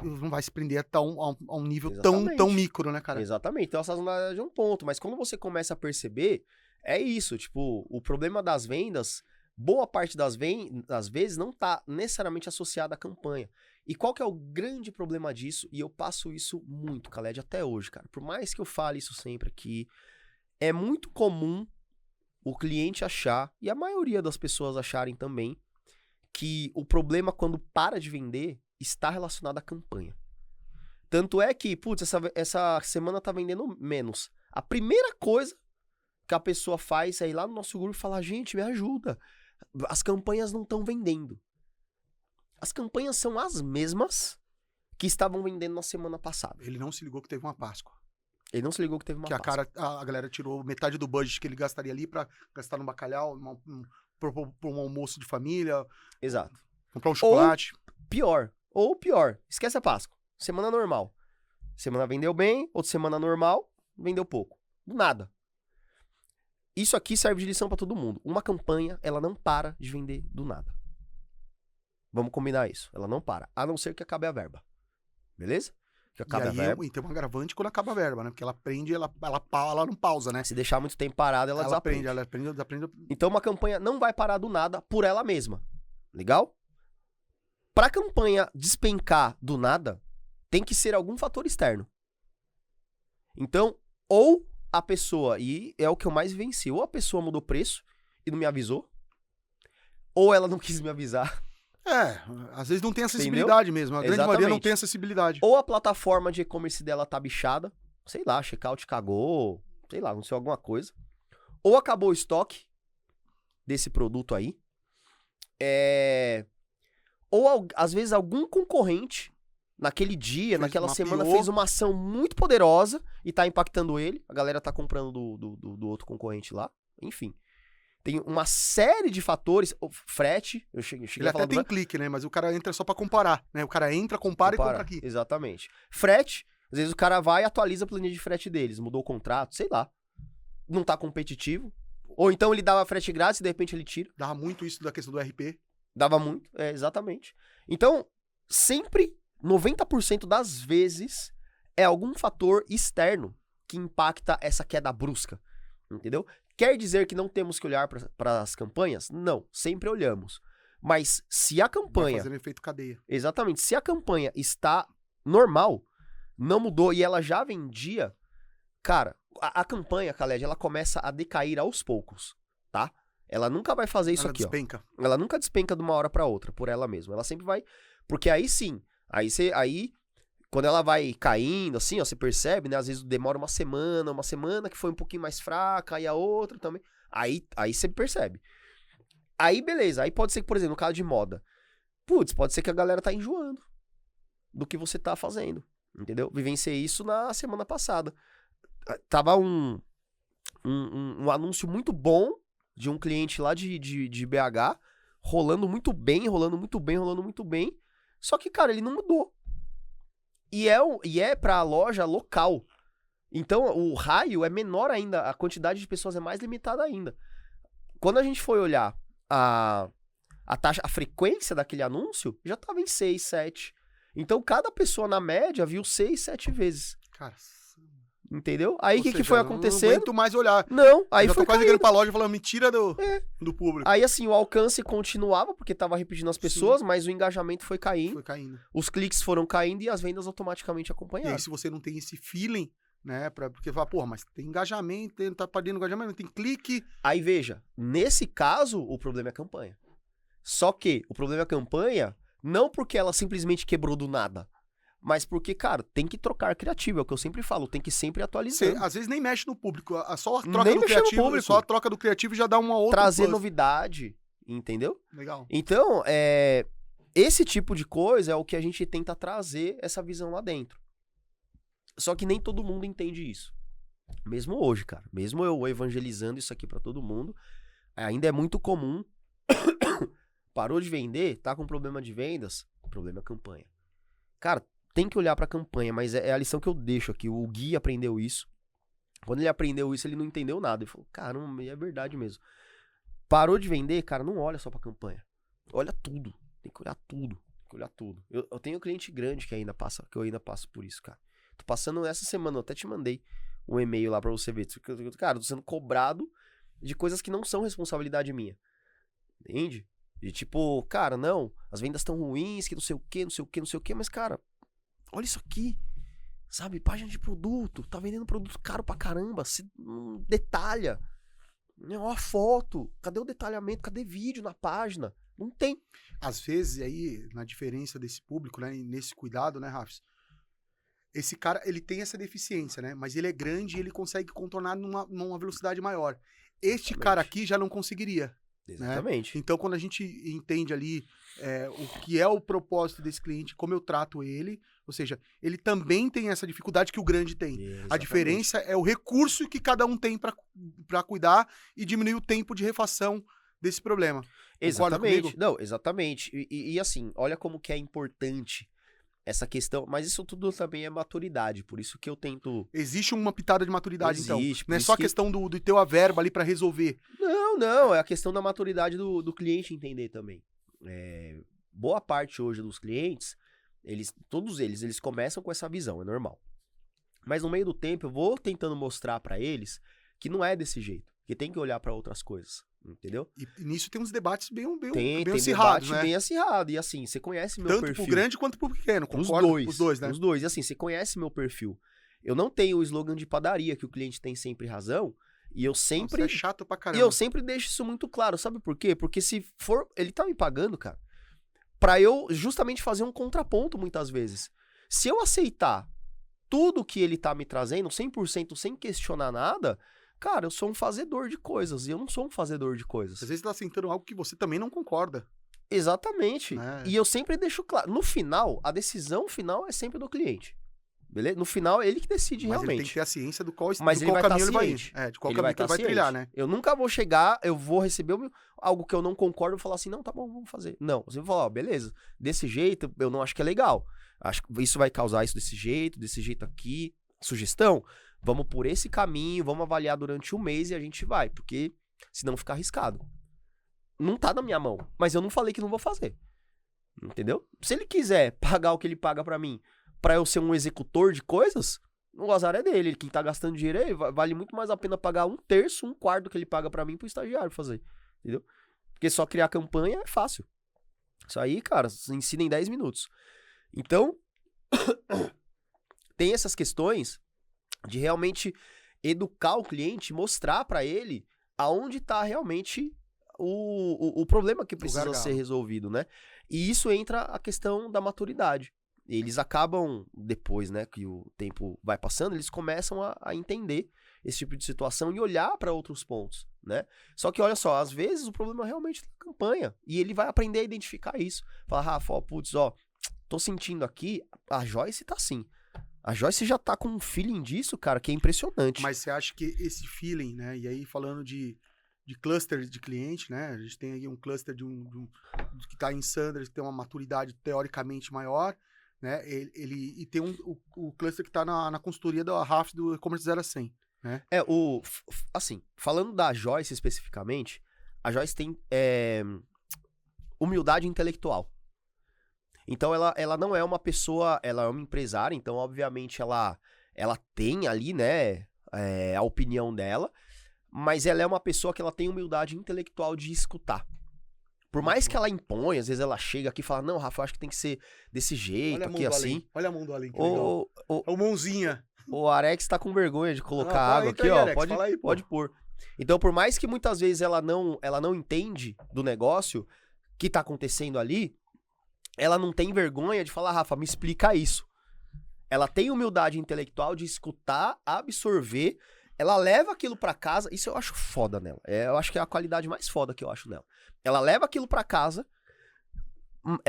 se prender a um nível tão micro, né, cara? Exatamente. Então, a sazonalidade é um ponto. Mas quando você começa a perceber, é isso. Tipo, o problema das vendas, boa parte das vezes não tá necessariamente associada à campanha. E qual que é o grande problema disso? E eu passo isso muito, Khaled, até hoje, cara. Por mais que eu fale isso sempre aqui, é muito comum o cliente achar, e a maioria das pessoas acharem também, que o problema quando para de vender está relacionado à campanha. Tanto é que, putz, essa semana tá vendendo menos. A primeira coisa que a pessoa faz é ir lá no nosso grupo e falar, gente, me ajuda. As campanhas não estão vendendo. As campanhas são as mesmas que estavam vendendo na semana passada. Ele não se ligou que teve uma Páscoa. Ele não se ligou que teve uma Páscoa. A galera tirou metade do budget que ele gastaria ali pra gastar no bacalhau, pra um almoço de família. Exato. Comprar um chocolate. Ou pior, esquece a Páscoa. Semana normal. Semana vendeu bem, outra semana normal, vendeu pouco. Do nada. Isso aqui serve de lição pra todo mundo. Uma campanha, ela não para de vender do nada. Vamos combinar isso. Ela não para. A não ser que acabe a verba. Beleza? Que acabe a verba. E tem um agravante quando acaba a verba, né? Porque ela prende, ela não pausa, né? Se deixar muito tempo parada, ela desaprende. Ela aprende. Então uma campanha não vai parar do nada por ela mesma. Legal? Pra campanha despencar do nada, tem que ser algum fator externo. Então, ou a pessoa, e é o que eu mais venci, ou a pessoa mudou preço e não me avisou, ou ela não quis me avisar. Às vezes não tem acessibilidade mesmo. A grande maioria não tem acessibilidade. Ou a plataforma de e-commerce dela tá bichada, sei lá, checkout cagou, sei lá, não sei, alguma coisa. Ou acabou o estoque desse produto aí. Ou às vezes algum concorrente, naquele dia, naquela semana, fez uma ação muito poderosa e tá impactando ele. A galera tá comprando do outro concorrente lá. Enfim. Tem uma série de fatores. O frete, eu cheguei ele a falar até tem clique, né? Mas o cara entra só pra comparar, né? O cara entra, compara e compra aqui. Exatamente. Frete, às vezes o cara vai e atualiza a planilha de frete deles. Mudou o contrato, sei lá. Não tá competitivo. Ou então ele dava frete grátis e de repente ele tira. Dava muito isso da questão do RP. Dava muito, exatamente. Então, sempre, 90% das vezes, é algum fator externo que impacta essa queda brusca. Entendeu? Quer dizer que não temos que olhar para as campanhas? Não, sempre olhamos. Mas se a campanha... Vai fazendo efeito cadeia. Exatamente. Se a campanha está normal, não mudou e ela já vendia, cara, a campanha, Khaled, ela começa a decair aos poucos, tá? Ela nunca vai fazer isso aqui, despenca. Ó. Ela nunca despenca de uma hora para outra, por ela mesma. Ela sempre vai... Porque aí sim, aí quando ela vai caindo, assim, ó, você percebe, né? Às vezes demora uma semana que foi um pouquinho mais fraca, aí a outra também. Aí você percebe. Aí, beleza. Aí pode ser que, por exemplo, no caso de moda, putz, pode ser que a galera tá enjoando do que você tá fazendo, entendeu? Vivenciei isso na semana passada. Tava um anúncio muito bom de um cliente lá de BH, rolando muito bem. Só que, cara, ele não mudou. E é pra loja local. Então, o raio é menor ainda, a quantidade de pessoas é mais limitada ainda. Quando a gente foi olhar a frequência daquele anúncio, já tava em 6, 7. Então, cada pessoa, na média, viu 6, 7 vezes. Cara... Entendeu? Aí o que foi acontecendo? Não aguento mais olhar. Não, aí já foi tô quase ligando pra loja falando, me tira do público. Aí assim, o alcance continuava, porque tava repetindo as pessoas, mas o engajamento foi caindo. Foi caindo. Os cliques foram caindo e as vendas automaticamente acompanharam. E aí, se você não tem esse feeling, né, porque fala, porra, mas tem engajamento, tá perdendo engajamento, não tem clique. Aí veja, nesse caso, o problema é a campanha. Só que o problema é a campanha, não porque ela simplesmente quebrou do nada. Mas porque, cara, tem que trocar criativo, é o que eu sempre falo, tem que sempre atualizar. Você, às vezes nem mexe no público, só a troca do criativo, só a troca do criativo já dá uma outra... Trazer novidade, entendeu? Legal. Então, esse tipo de coisa é o que a gente tenta trazer essa visão lá dentro. Só que nem todo mundo entende isso. Mesmo hoje, cara, mesmo eu evangelizando isso aqui pra todo mundo, ainda é muito comum, parou de vender, tá com problema de vendas, o problema é a campanha. Cara, tem que olhar pra campanha, mas é a lição que eu deixo aqui. O Gui aprendeu isso. Quando ele aprendeu isso, ele não entendeu nada. Ele falou, caramba, é verdade mesmo. Parou de vender, cara, não olha só pra campanha. Olha tudo. Tem que olhar tudo. Tem que olhar tudo. Eu tenho cliente grande que eu ainda passo por isso, cara. Tô passando essa semana, eu até te mandei um e-mail lá pra você ver. Cara, tô sendo cobrado de coisas que não são responsabilidade minha. Entende? De tipo, cara, não, as vendas estão ruins, que não sei o que, mas, cara, olha isso aqui, sabe? Página de produto, tá vendendo produto caro pra caramba, se detalha. Ó a foto, cadê o detalhamento? Cadê vídeo na página? Não tem. Às vezes, aí, na diferença desse público, né, e nesse cuidado, né, Rafa? Esse cara, ele tem essa deficiência, né? Mas ele é grande e ele consegue contornar numa velocidade maior. Este cara aqui já não conseguiria. Exatamente. Né? Então, quando a gente entende ali o que é o propósito desse cliente, como eu trato ele, ou seja, ele também tem essa dificuldade que o grande tem. Exatamente. A diferença é o recurso que cada um tem para cuidar e diminuir o tempo de refação desse problema. Exatamente. Não, exatamente. E assim, olha como que é importante essa questão, mas isso tudo também é maturidade, por isso que eu tento... Existe uma pitada de maturidade, então. Não é só a questão do teu a verba ali pra resolver. Não, é a questão da maturidade do cliente entender também. Boa parte hoje dos clientes, todos eles começam com essa visão, é normal. Mas no meio do tempo eu vou tentando mostrar pra eles que não é desse jeito, que tem que olhar pra outras coisas. Entendeu? E nisso tem uns debates bem acirrados, né? Bem acirrado. E assim, você conhece meu perfil. Tanto pro grande quanto pro pequeno. Os dois, né? Os dois. E assim, você conhece meu perfil. Eu não tenho o slogan de padaria, que o cliente tem sempre razão, e eu sempre... Nossa, é chato pra E caramba. eu sempre deixo isso muito claro, sabe por quê? Porque se for... Ele tá me pagando, cara, pra eu justamente fazer um contraponto muitas vezes. Se eu aceitar tudo que ele tá me trazendo, 100% sem questionar nada, cara, eu sou um fazedor de coisas, e eu não sou um fazedor de coisas. Às vezes tá sentando algo que você também não concorda. Exatamente. É. E eu sempre deixo claro. No final, a decisão final é sempre do cliente. Beleza? No final, é ele que decide Mas realmente. ele tem que ter a ciência do qual, Mas do ele qual vai caminho tá ele vai ir. ciente. É, de qual Ele caminho que ele tá vai trilhar, ciente. né? Eu nunca vou chegar, eu vou receber algo que eu não concordo e falar assim, não, tá bom, vamos fazer. Não, você vai falar, ó, beleza, desse jeito eu não acho que é legal. Acho que isso vai causar isso desse jeito aqui. Sugestão? Vamos por esse caminho, vamos avaliar durante um mês e a gente vai, porque senão fica arriscado. Não tá na minha mão, mas eu não falei que não vou fazer. Entendeu? Se ele quiser pagar o que ele paga pra mim, pra eu ser um executor de coisas, o azar é dele. Quem tá gastando dinheiro aí, vale muito mais a pena pagar 1/3, 1/4 do que ele paga pra mim pro estagiário fazer. Entendeu? Porque só criar campanha é fácil. Isso aí, cara, se ensina em 10 minutos. Então, tem essas questões de realmente educar o cliente, mostrar pra ele aonde tá realmente o problema que precisa gargalo. ser resolvido, né? E isso entra a questão da maturidade. Eles acabam, depois, né, que o tempo vai passando, eles começam a entender esse tipo de situação e olhar para outros pontos, né? Só que, olha só, às vezes o problema realmente é a campanha. E ele vai aprender a identificar isso. Falar, Rafa, ó, putz, ó, tô sentindo aqui, a Joyce tá assim. A Joyce já tá com um feeling disso, cara, que é impressionante. Mas você acha que esse feeling, né? E aí, falando de cluster de cliente, né? A gente tem aí um cluster que tá em Sanders, que tem uma maturidade teoricamente maior, né? E tem o cluster que tá na consultoria da RAF do e-commerce 0 a 100, né? Assim, falando da Joyce especificamente, a Joyce tem humildade intelectual. Então ela não é uma pessoa, ela é uma empresária, então obviamente ela tem ali, né, a opinião dela, mas ela é uma pessoa que ela tem humildade intelectual de escutar. Por mais que ela imponha, às vezes ela chega aqui e fala, não, Rafa, eu acho que tem que ser desse jeito, Olha a mão aqui do assim. Além. Olha a mão do Além, que legal. É o mãozinha. O Arex tá com vergonha de colocar Não, água entra aqui, aí, ó. Alex, fala aí, pô. Pode pôr. Então, por mais que muitas vezes ela não entende do negócio que tá acontecendo ali, ela não tem vergonha de falar, Rafa, me explica isso. Ela tem humildade intelectual de escutar, absorver, ela leva aquilo pra casa, isso eu acho foda nela. Eu acho que é a qualidade mais foda que eu acho nela. Ela leva aquilo pra casa,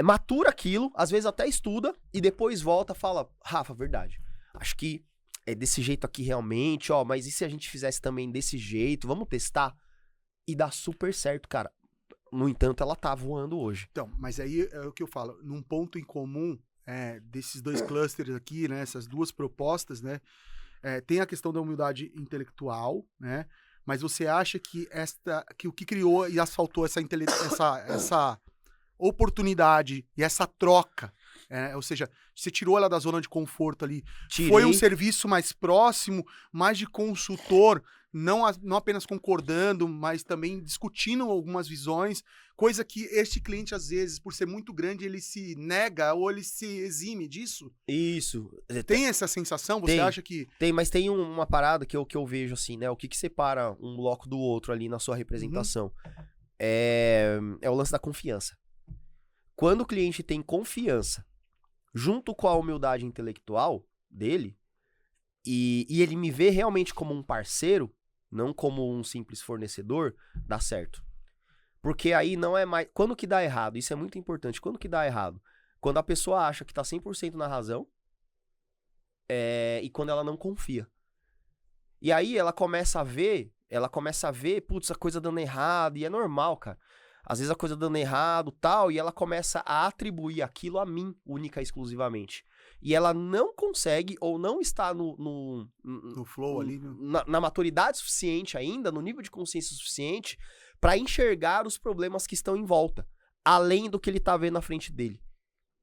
matura aquilo, às vezes até estuda, e depois volta e fala, Rafa, verdade, acho que é desse jeito aqui realmente, ó, mas e se a gente fizesse também desse jeito, vamos testar? E dá super certo, cara. No entanto, ela tá voando hoje. Então, mas aí é o que eu falo, num ponto em comum desses dois clusters aqui, né, essas duas propostas, né, tem a questão da humildade intelectual, né, mas você acha que o que criou e asfaltou essa oportunidade e essa troca, ou seja, você tirou ela da zona de conforto ali, Tirei. foi um serviço mais próximo, mais de consultor, não apenas concordando, mas também discutindo algumas visões, coisa que este cliente, às vezes, por ser muito grande, ele se nega ou ele se exime disso? Isso. Tem essa sensação? Você acha que... Tem, mas tem uma parada que eu vejo assim, né? O que separa um bloco do outro ali na sua representação? É o lance da confiança. Quando o cliente tem confiança, junto com a humildade intelectual dele, e ele me vê realmente como um parceiro, não como um simples fornecedor, dá certo. Porque aí não é mais... Quando que dá errado? Isso é muito importante. Quando que dá errado? Quando a pessoa acha que tá 100% na razão, e quando ela não confia. E aí ela começa a ver, putz, a coisa dando errado, e é normal, cara. Às vezes a coisa dando errado, tal, e ela começa a atribuir aquilo a mim, única e exclusivamente. E ela não consegue, ou não está no flow ali, né? na maturidade suficiente ainda, no nível de consciência suficiente, para enxergar os problemas que estão em volta, além do que ele tá vendo na frente dele.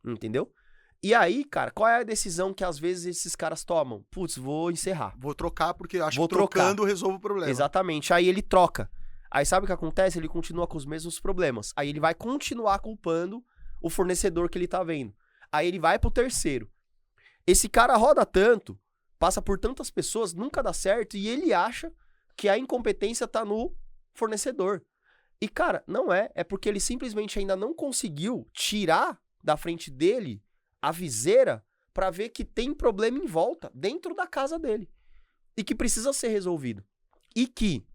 Entendeu? E aí, cara, qual é a decisão que às vezes esses caras tomam? Putz, vou encerrar. Vou trocar, porque acho Vou que trocando resolve o problema. Exatamente. Aí ele troca. Aí sabe o que acontece? Ele continua com os mesmos problemas. Aí ele vai continuar culpando o fornecedor que ele tá vendo. Aí ele vai pro terceiro. Esse cara roda tanto passa por tantas pessoas, nunca dá certo, e ele acha que a incompetência tá no fornecedor. E, cara, não é. É porque ele simplesmente ainda não conseguiu tirar da frente dele a viseira pra ver que tem problema em volta, dentro da casa dele. E que precisa ser resolvido. E que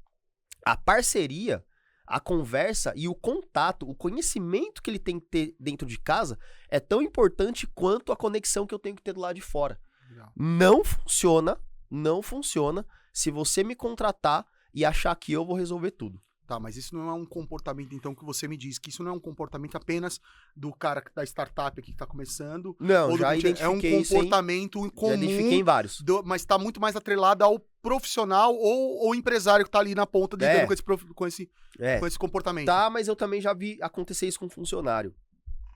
a parceria, a conversa e o contato, o conhecimento que ele tem que ter dentro de casa é tão importante quanto a conexão que eu tenho que ter do lado de fora. Legal. Não funciona se você me contratar e achar que eu vou resolver tudo. Tá, mas isso não é um comportamento, então, que você me diz, que isso não é um comportamento apenas do cara da startup aqui que tá começando. Não, ou já do identifiquei é um comportamento já comum, identifiquei em vários. mas tá muito mais atrelado ao profissional ou empresário que tá ali na ponta lidando com esse comportamento. Tá, mas eu também já vi acontecer isso com funcionário.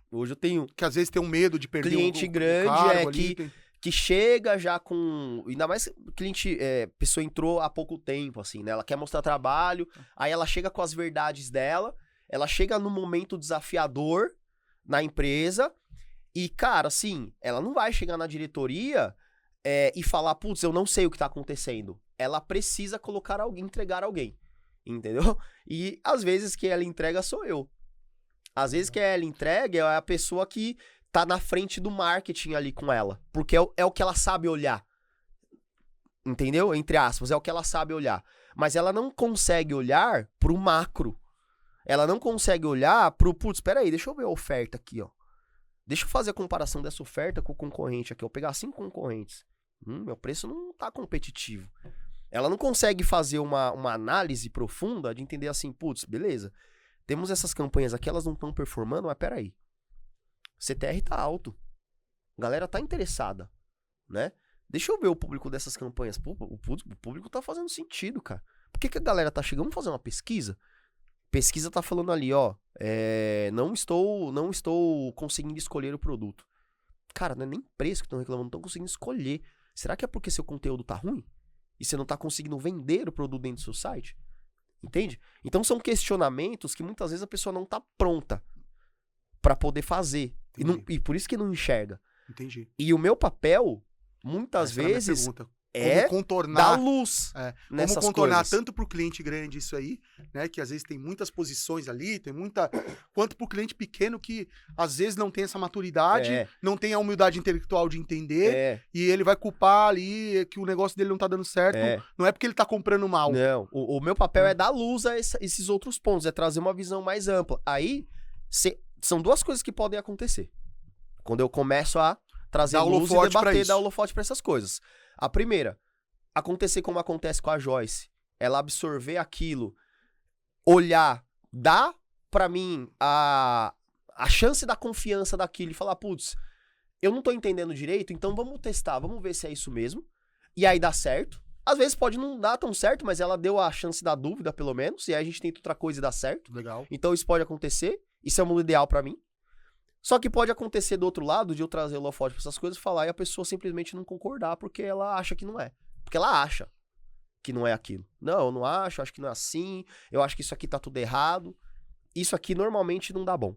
Hoje eu tenho Que às vezes tem um medo de perder cliente grande, cargo ali, que chega já com... Ainda mais cliente, pessoa entrou há pouco tempo, assim, né? Ela quer mostrar trabalho, aí ela chega com as verdades dela, ela chega num momento desafiador na empresa e, cara, assim, ela não vai chegar na diretoria e falar, putz, eu não sei o que tá acontecendo. Ela precisa colocar alguém, entregar alguém, entendeu? E às vezes quem ela entrega sou eu. Às vezes quem ela entrega é a pessoa que tá na frente do marketing ali com ela. Porque é o que ela sabe olhar. Entendeu? Entre aspas, é o que ela sabe olhar. Mas ela não consegue olhar pro macro. Ela não consegue olhar pro, putz, peraí, deixa eu ver a oferta aqui, ó. Deixa eu fazer a comparação dessa oferta com o concorrente aqui. Eu pegar 5 concorrentes. Meu preço não tá competitivo. Ela não consegue fazer uma análise profunda de entender assim, putz, beleza. Temos essas campanhas aqui, elas não estão performando, mas peraí. CTR tá alto. A galera tá interessada, né? Deixa eu ver o público dessas campanhas. Pô, o público tá fazendo sentido, cara. Por que a galera tá chegando? Vamos fazer uma pesquisa? Pesquisa tá falando ali, ó. Não estou conseguindo escolher o produto. Cara, não é nem preço que estão reclamando, não estão conseguindo escolher. Será que é porque seu conteúdo tá ruim? E você não tá conseguindo vender o produto dentro do seu site? Entende? Então são questionamentos que muitas vezes a pessoa não tá pronta pra poder fazer. E por isso que não enxerga. Entendi. E o meu papel, muitas vezes, é contornar, dar luz nessas como contornar coisas. Tanto pro cliente grande isso aí, né, que às vezes tem muitas posições ali, quanto pro cliente pequeno que às vezes não tem essa maturidade, não tem a humildade intelectual de entender, e ele vai culpar ali que o negócio dele não tá dando certo, não é porque ele tá comprando mal. Não, o meu papel é dar luz a esses outros pontos, é trazer uma visão mais ampla. Aí, são duas coisas que podem acontecer. Quando eu começo a trazer luz e debater, dar holofote pra essas coisas. A primeira, acontecer como acontece com a Joyce. Ela absorver aquilo, olhar, dar pra mim a chance da confiança daquilo e falar, putz, eu não tô entendendo direito, então vamos testar, vamos ver se é isso mesmo. E aí dá certo. Às vezes pode não dar tão certo, mas ela deu a chance da dúvida, pelo menos, e aí a gente tenta outra coisa e dá certo. Legal. Então isso pode acontecer, isso é o mundo ideal pra mim. Só que pode acontecer do outro lado, de eu trazer o holofote pra essas coisas e falar, e a pessoa simplesmente não concordar, porque ela acha que não é. Porque ela acha que não é aquilo. Não, eu não acho que não é assim, eu acho que isso aqui tá tudo errado. Isso aqui normalmente não dá bom.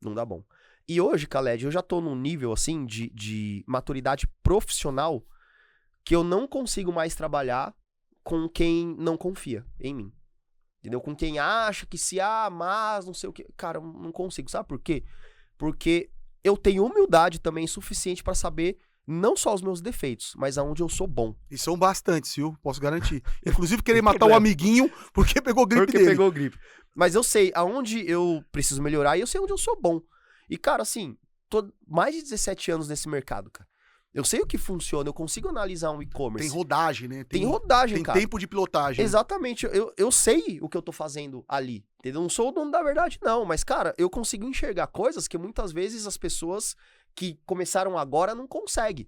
Não dá bom. E hoje, Khaled, eu já tô num nível, assim, de maturidade profissional que eu não consigo mais trabalhar com quem não confia em mim. Entendeu? Com quem acha que mas não sei o quê. Cara, eu não consigo. Sabe por quê? Porque eu tenho humildade também suficiente pra saber não só os meus defeitos, mas aonde eu sou bom. E são bastantes, viu? Posso garantir. Inclusive querer matar o amiguinho porque pegou gripe dele. Pegou gripe. Mas eu sei aonde eu preciso melhorar e eu sei onde eu sou bom. E, cara, assim, tô mais de 17 anos nesse mercado, cara. Eu sei o que funciona, eu consigo analisar um e-commerce. Tem rodagem, né? Tem rodagem, cara. Tem tempo de pilotagem. Exatamente. Eu sei o que eu tô fazendo ali. Entendeu? Não sou o dono da verdade, não. Mas, cara, eu consigo enxergar coisas que muitas vezes as pessoas que começaram agora não conseguem.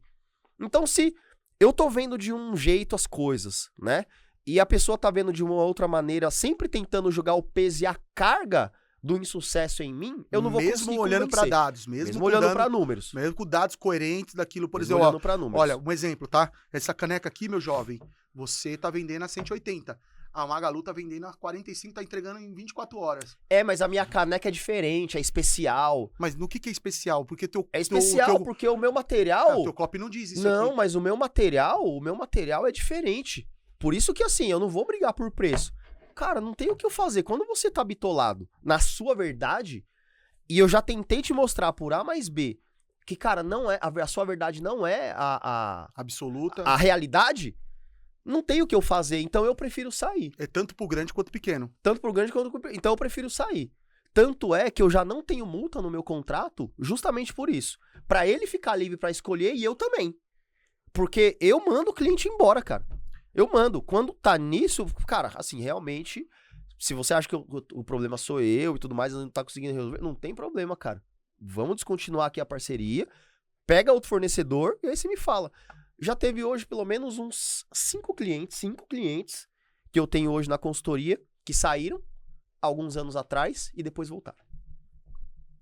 Então, se eu tô vendo de um jeito as coisas, né? E a pessoa tá vendo de uma outra maneira, sempre tentando jogar o peso e a carga do insucesso em mim, eu não vou conseguir Mesmo olhando para dados, mesmo olhando para números. Mesmo com dados coerentes daquilo, por exemplo, exemplo, olha, um exemplo, tá? Essa caneca aqui, meu jovem, você tá vendendo a 180. A Magalu tá vendendo a 45, tá entregando em 24 horas. Mas a minha caneca é diferente, é especial. Mas no que é especial? Porque É especial porque o meu material... o teu copy não diz isso Não, aqui. mas o meu material é diferente. Por isso que, assim, eu não vou brigar por preço. Cara, não tem o que eu fazer. Quando você tá bitolado na sua verdade, e eu já tentei te mostrar por A mais B, que, cara, não é a sua verdade não é absoluta. A realidade, não tem o que eu fazer. Então eu prefiro sair. É tanto pro grande quanto pequeno. Tanto pro grande quanto pro pequeno. Então eu prefiro sair. Tanto é que eu já não tenho multa no meu contrato justamente por isso. Pra ele ficar livre pra escolher e eu também. Porque eu mando o cliente embora, cara. Eu mando. Quando tá nisso, cara, assim, realmente, se você acha que o problema sou eu e tudo mais, não tá conseguindo resolver, não tem problema, cara. Vamos descontinuar aqui a parceria, pega outro fornecedor e aí você me fala. Já teve hoje pelo menos uns 5 clientes que eu tenho hoje na consultoria que saíram alguns anos atrás e depois voltaram.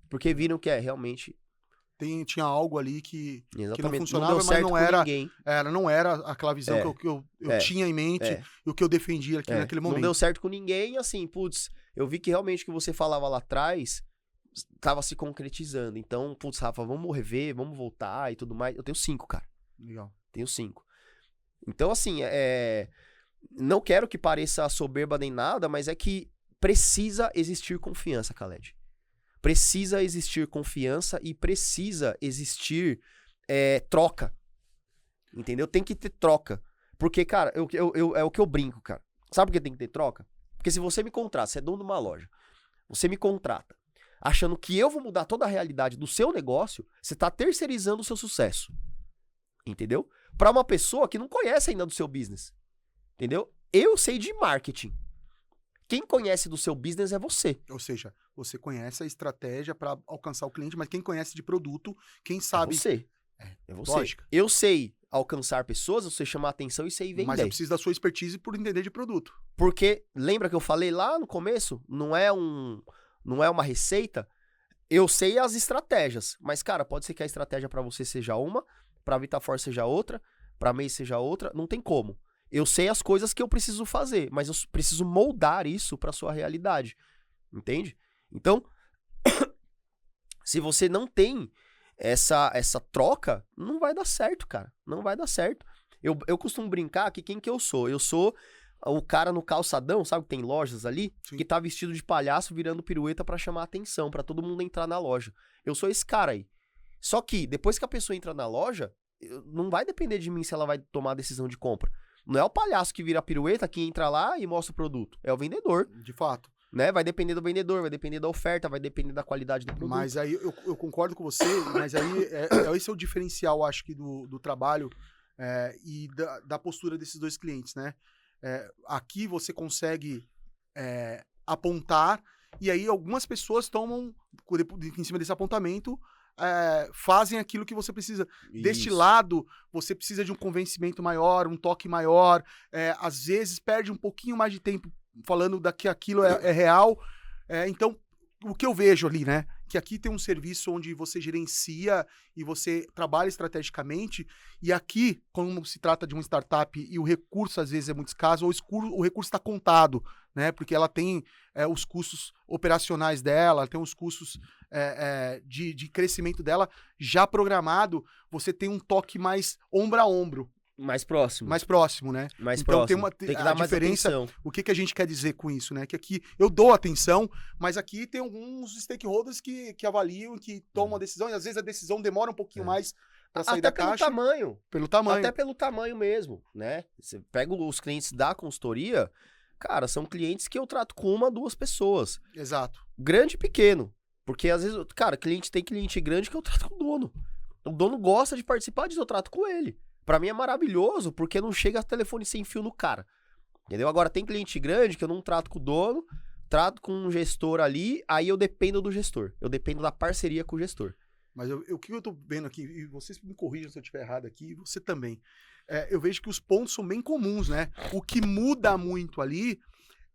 Porque viram que realmente... Tinha algo ali que não funcionava, não deu certo, mas não era aquela visão que eu tinha em mente e o que eu defendia aqui naquele momento. Não deu certo com ninguém, assim, putz, eu vi que realmente o que você falava lá atrás tava se concretizando. Então, putz, Rafa, vamos rever, vamos voltar e tudo mais. Eu tenho 5, cara. Legal. Tenho 5. Então, assim, não quero que pareça soberba nem nada, mas é que precisa existir confiança, Khaled. Precisa existir confiança e precisa existir troca. Entendeu? Tem que ter troca. Porque, cara, é o que eu brinco, cara. Sabe por que tem que ter troca? Porque se você me contrata, você é dono de uma loja, você me contrata, achando que eu vou mudar toda a realidade do seu negócio, você tá terceirizando o seu sucesso. Entendeu? Pra uma pessoa que não conhece ainda do seu business. Entendeu? Eu sei de marketing. Quem conhece do seu business é você. Ou seja, você conhece a estratégia para alcançar o cliente, mas quem conhece de produto, quem sabe... É você. É você. Lógica. Eu sei alcançar pessoas, eu sei chamar atenção e sei vender. Mas eu preciso da sua expertise por entender de produto. Porque, lembra que eu falei lá no começo? Não é uma receita. Eu sei as estratégias. Mas, cara, pode ser que a estratégia para você seja uma, pra Vitafor seja outra, pra Mace seja outra. Não tem como. Eu sei as coisas que eu preciso fazer, mas eu preciso moldar isso pra sua realidade. Entende? Então, se você não tem essa troca, não vai dar certo, cara. Não vai dar certo. Eu costumo brincar que quem que eu sou? Eu sou o cara no calçadão, sabe que tem lojas ali? Sim. Que tá vestido de palhaço virando pirueta pra chamar atenção, pra todo mundo entrar na loja. Eu sou esse cara aí. Só que, depois que a pessoa entra na loja, não vai depender de mim se ela vai tomar a decisão de compra. Não é o palhaço que vira a pirueta, que entra lá e mostra o produto. É o vendedor. De fato. Né? Vai depender do vendedor, vai depender da oferta, vai depender da qualidade do produto. Mas aí eu concordo com você, mas aí esse é o diferencial, acho que, do trabalho e da postura desses dois clientes, né? Aqui você consegue apontar e aí algumas pessoas tomam, em cima desse apontamento, fazem aquilo que você precisa. Isso. Deste lado, você precisa de um convencimento maior, um toque maior, às vezes perde um pouquinho mais de tempo falando que aquilo é real. Então, o que eu vejo ali, né? Que aqui tem um serviço onde você gerencia e você trabalha estrategicamente, e aqui, quando se trata de uma startup e o recurso às vezes é muito escasso, o recurso está contado, né? Porque ela tem os custos operacionais dela, tem os custos de crescimento dela já programado, você tem um toque mais ombro a ombro. Mais próximo. Mais próximo, né? Mais então próximo. Tem que dar mais diferença. Atenção. O que a gente quer dizer com isso, né? Que aqui eu dou atenção, mas aqui tem alguns stakeholders que avaliam, que tomam a decisão, e às vezes a decisão demora um pouquinho mais para sair da caixa. Até pelo tamanho. Pelo tamanho. Até pelo tamanho mesmo, né? Você pega os clientes da consultoria, cara, são clientes que eu trato com 1, 2 pessoas. Exato. Grande e pequeno. Porque às vezes, cara, tem cliente grande que eu trato com o dono. O dono gosta de participar disso, eu trato com ele. Pra mim é maravilhoso, porque não chega telefone sem fio no cara. Entendeu? Agora, tem cliente grande que eu não trato com o dono, trato com um gestor ali, aí eu dependo do gestor. Eu dependo da parceria com o gestor. Mas o que eu tô vendo aqui, e vocês me corrijam se eu estiver errado aqui, e você também. Eu vejo que os pontos são bem comuns, né? O que muda muito ali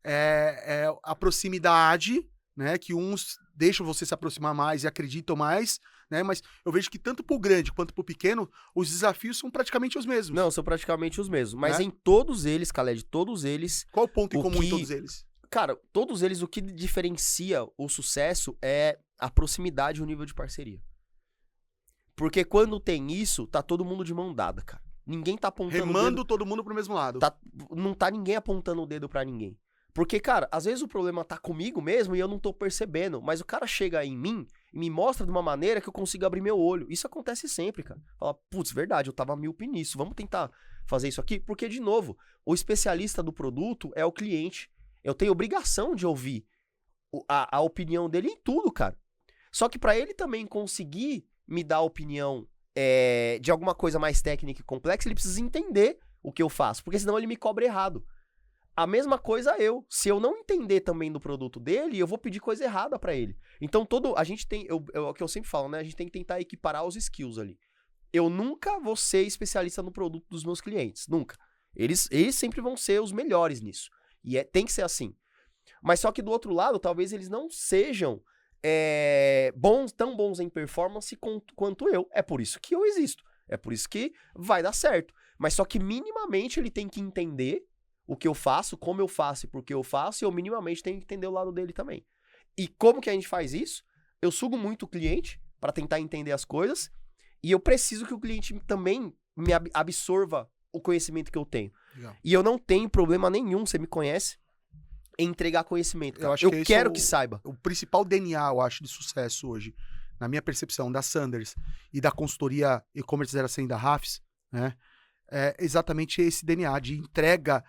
é a proximidade, né? Que uns deixam você se aproximar mais e acreditam mais, né? Mas eu vejo que tanto pro grande quanto pro pequeno, os desafios são praticamente os mesmos. Não, são praticamente os mesmos. Mas Né? em todos eles, Khaled, todos eles... Qual o ponto em O comum em que- todos eles? Cara, todos eles, o que diferencia o sucesso é a proximidade e o nível de parceria. Porque quando tem isso, tá todo mundo de mão dada, cara. Ninguém tá apontando o Remando dedo. todo mundo pro mesmo lado. Não tá ninguém apontando o dedo pra ninguém. Porque, cara, às vezes o problema tá comigo mesmo e eu não tô percebendo. Mas o cara chega em mim e me mostra de uma maneira que eu consigo abrir meu olho. Isso acontece sempre, cara. Fala, putz, verdade, eu tava míope nisso. Vamos tentar fazer isso aqui? Porque, de novo, o especialista do produto é o cliente. Eu tenho obrigação de ouvir a opinião dele em tudo, cara. Só que pra ele também conseguir me dar a opinião de alguma coisa mais técnica e complexa, ele precisa entender o que eu faço, porque senão ele me cobra errado. A mesma coisa eu. Se eu não entender também do produto dele, eu vou pedir coisa errada pra ele. Então a gente tem, o que eu sempre falo, né? A gente tem que tentar equiparar os skills ali. Eu nunca vou ser especialista no produto dos meus clientes, nunca. Eles sempre vão ser os melhores nisso. E tem que ser assim. Mas só que do outro lado, talvez eles não sejam tão bons em performance quanto eu. É por isso que eu existo. É por isso que vai dar certo. Mas só que minimamente ele tem que entender o que eu faço, como eu faço e por que eu faço, e eu minimamente tenho que entender o lado dele também. E como que a gente faz isso? Eu sugo muito o cliente para tentar entender as coisas, e eu preciso que o cliente também me absorva o conhecimento que eu tenho. Legal. E eu não tenho problema nenhum, você me conhece, em entregar conhecimento. Cara. Eu acho que esse quero é que saiba. O principal DNA, eu acho, de sucesso hoje, na minha percepção, da Sanders e da consultoria e-commerce 0100 da Rafs, né? É exatamente esse DNA de entrega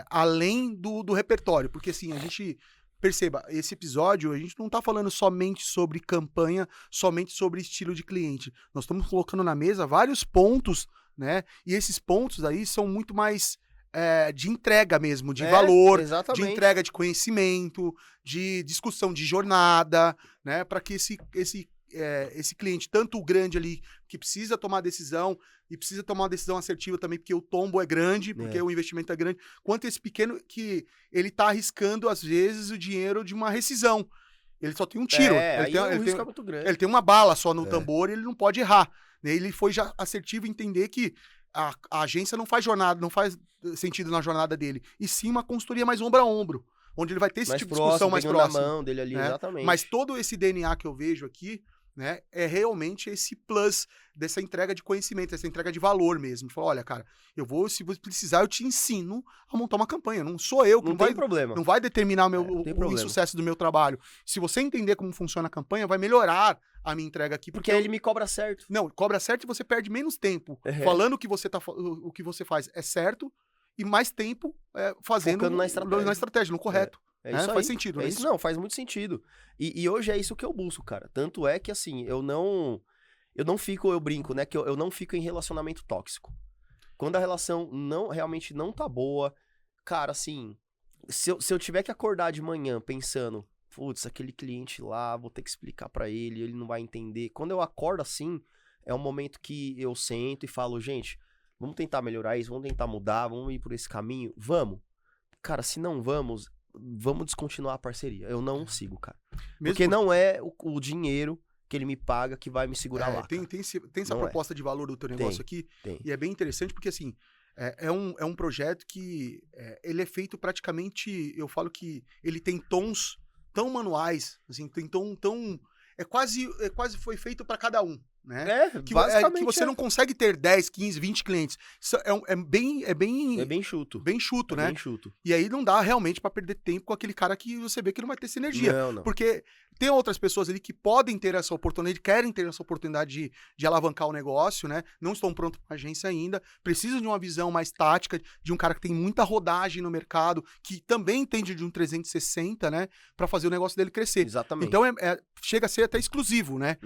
além do repertório. Porque, assim, a gente... Perceba, esse episódio, a gente não tá falando somente sobre campanha, somente sobre estilo de cliente. Nós estamos colocando na mesa vários pontos, né? E esses pontos aí são muito mais de entrega mesmo, de valor, exatamente. de entrega de conhecimento, de discussão de jornada, né? Para que esse cliente, tanto o grande ali, que precisa tomar decisão, e precisa tomar uma decisão assertiva também, porque o tombo é grande, porque o investimento é grande, quanto esse pequeno que ele tá arriscando, às vezes, o dinheiro de uma rescisão. Ele só tem um tiro. O risco é muito grande. Ele tem uma bala só no tambor e ele não pode errar. Ele foi já assertivo em entender que a agência não faz jornada, não faz sentido na jornada dele, e sim uma consultoria mais ombro a ombro, onde ele vai ter esse tipo de discussão mais próxima. Na mão dele ali, exatamente. Mas todo esse DNA que eu vejo aqui, né, é realmente esse plus dessa entrega de conhecimento, essa entrega de valor mesmo. Falar, olha, cara, se você precisar, eu te ensino a montar uma campanha. Não sou eu que não tem problema. Não vai determinar o insucesso do meu trabalho. Se você entender como funciona a campanha, vai melhorar a minha entrega aqui. Porque aí ele me cobra certo. Não, cobra certo e você perde menos tempo falando o que você faz é certo e mais tempo fazendo focando na estratégia, no correto. Isso faz sentido, né? Não, faz muito sentido. E hoje é isso que eu busco, cara. Tanto é que, assim, eu brinco, né, que eu não fico em relacionamento tóxico. Quando a relação realmente não tá boa, cara, assim, se eu tiver que acordar de manhã pensando, putz, aquele cliente lá, vou ter que explicar pra ele não vai entender. Quando eu acordo assim, é um momento que eu sento e falo, gente, vamos tentar melhorar isso, vamos tentar mudar, vamos ir por esse caminho, vamos. Cara, se não vamos descontinuar a parceria. Eu não sigo, cara. Porque não é o dinheiro que ele me paga que vai me segurar lá. Tem essa proposta de valor do teu negócio aqui. E é bem interessante porque, assim, é um projeto que ele é feito praticamente, eu falo que ele tem tons tão manuais, assim, tem tão quase foi feito para cada um, né? Basicamente que você não consegue ter 10, 15, 20 clientes. Isso é bem chuto. Bem chuto, né? Bem chuto. E aí não dá realmente para perder tempo com aquele cara que você vê que não vai ter sinergia. Não. Porque tem outras pessoas ali que podem ter essa oportunidade, querem ter essa oportunidade de alavancar o negócio, né? Não estão prontos para agência ainda, precisam de uma visão mais tática, de um cara que tem muita rodagem no mercado, que também entende de um 360, né? Para fazer o negócio dele crescer. Exatamente. Então chega a ser até exclusivo, né?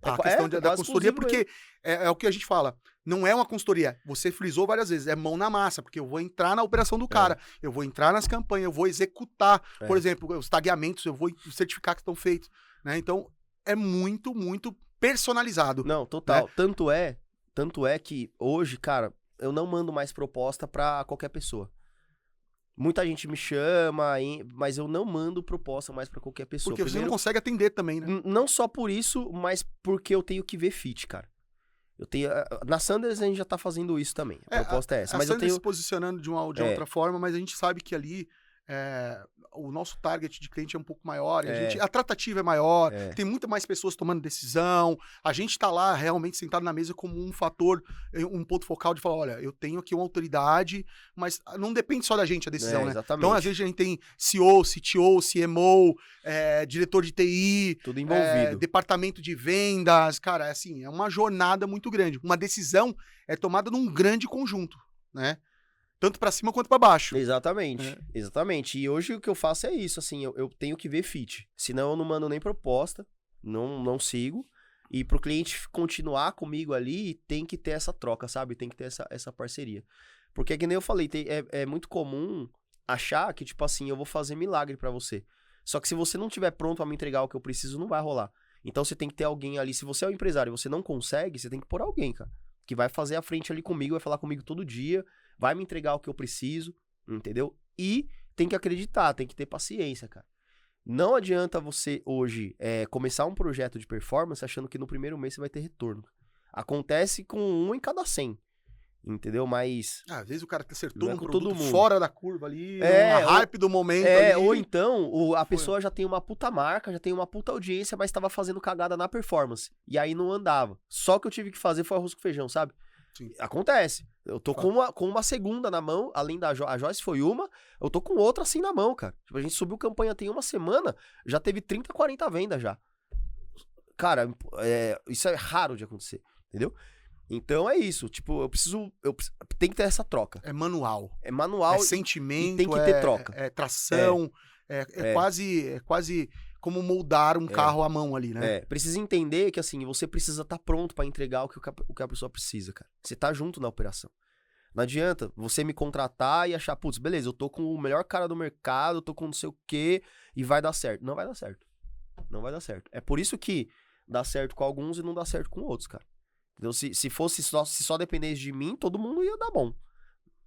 A questão da consultoria, porque é o que a gente fala. Não é uma consultoria. Você frisou várias vezes. É mão na massa, porque eu vou entrar na operação do cara. Eu vou entrar nas campanhas, eu vou executar, por exemplo, os tagueamentos, eu vou certificar que estão feitos. Né? Então, é muito, muito personalizado. Não, total. Né? Tanto é que hoje, cara, eu não mando mais proposta pra qualquer pessoa. Muita gente me chama, mas eu não mando proposta mais pra qualquer pessoa. Porque você Primeiro, não consegue atender também, né? não só por isso, mas porque eu tenho que ver fit, cara. Eu tenho, na Sanders a gente já tá fazendo isso também. A proposta é essa. Mas eu Sanders tenho. se posicionando de uma ou de outra forma, mas a gente sabe que ali o nosso target de cliente é um pouco maior, e a tratativa é maior, tem muito mais pessoas tomando decisão, a gente tá lá realmente sentado na mesa como um fator, um ponto focal de falar, olha, eu tenho aqui uma autoridade, mas não depende só da gente a decisão, né? Exatamente. Então, às vezes a gente tem CEO, CTO, CMO, diretor de TI, Tudo envolvido. departamento de vendas, cara, assim, é uma jornada muito grande. Uma decisão é tomada num grande conjunto, né? Tanto pra cima quanto pra baixo. Exatamente, exatamente. E hoje o que eu faço é isso, assim, eu tenho que ver fit. Senão eu não mando nem proposta, não sigo. E pro cliente continuar comigo ali, tem que ter essa troca, sabe? Tem que ter essa parceria. Porque, que nem eu falei, é muito comum achar que, tipo assim, eu vou fazer milagre pra você. Só que se você não tiver pronto a me entregar o que eu preciso, não vai rolar. Então você tem que ter alguém ali. Se você é um empresário e você não consegue, você tem que pôr alguém, cara. Que vai fazer a frente ali comigo, vai falar comigo todo dia, vai me entregar o que eu preciso, entendeu? E tem que acreditar, tem que ter paciência, cara. Não adianta você hoje começar um projeto de performance achando que no primeiro mês você vai ter retorno. Acontece com 1 em cada 100, entendeu? Mas... às vezes o cara acertou não é um com produto todo mundo. fora da curva ali, uma hype do momento ali. Ou então a pessoa já tem uma puta marca, já tem uma puta audiência, mas tava fazendo cagada na performance. E aí não andava. Só que eu tive que fazer foi arroz com feijão, sabe? Sim. Acontece. Eu tô com uma segunda na mão, além da a Joyce foi uma, eu tô com outra assim na mão, cara. Tipo, a gente subiu campanha tem uma semana, já teve 30, 40 vendas já. Cara, isso é raro de acontecer, entendeu? Então é isso, tipo, tem que ter essa troca. É manual. É manual. É sentimento, e tem que ter troca. É tração, quase como moldar um carro à mão ali, né? Precisa entender que, assim, você precisa estar pronto pra entregar o que a pessoa precisa, cara. Você tá junto na operação. Não adianta você me contratar e achar, putz, beleza, eu tô com o melhor cara do mercado, eu tô com não sei o quê, e vai dar certo. Não vai dar certo. Não vai dar certo. É por isso que dá certo com alguns e não dá certo com outros, cara. Entendeu? Se só dependesse de mim, todo mundo ia dar bom.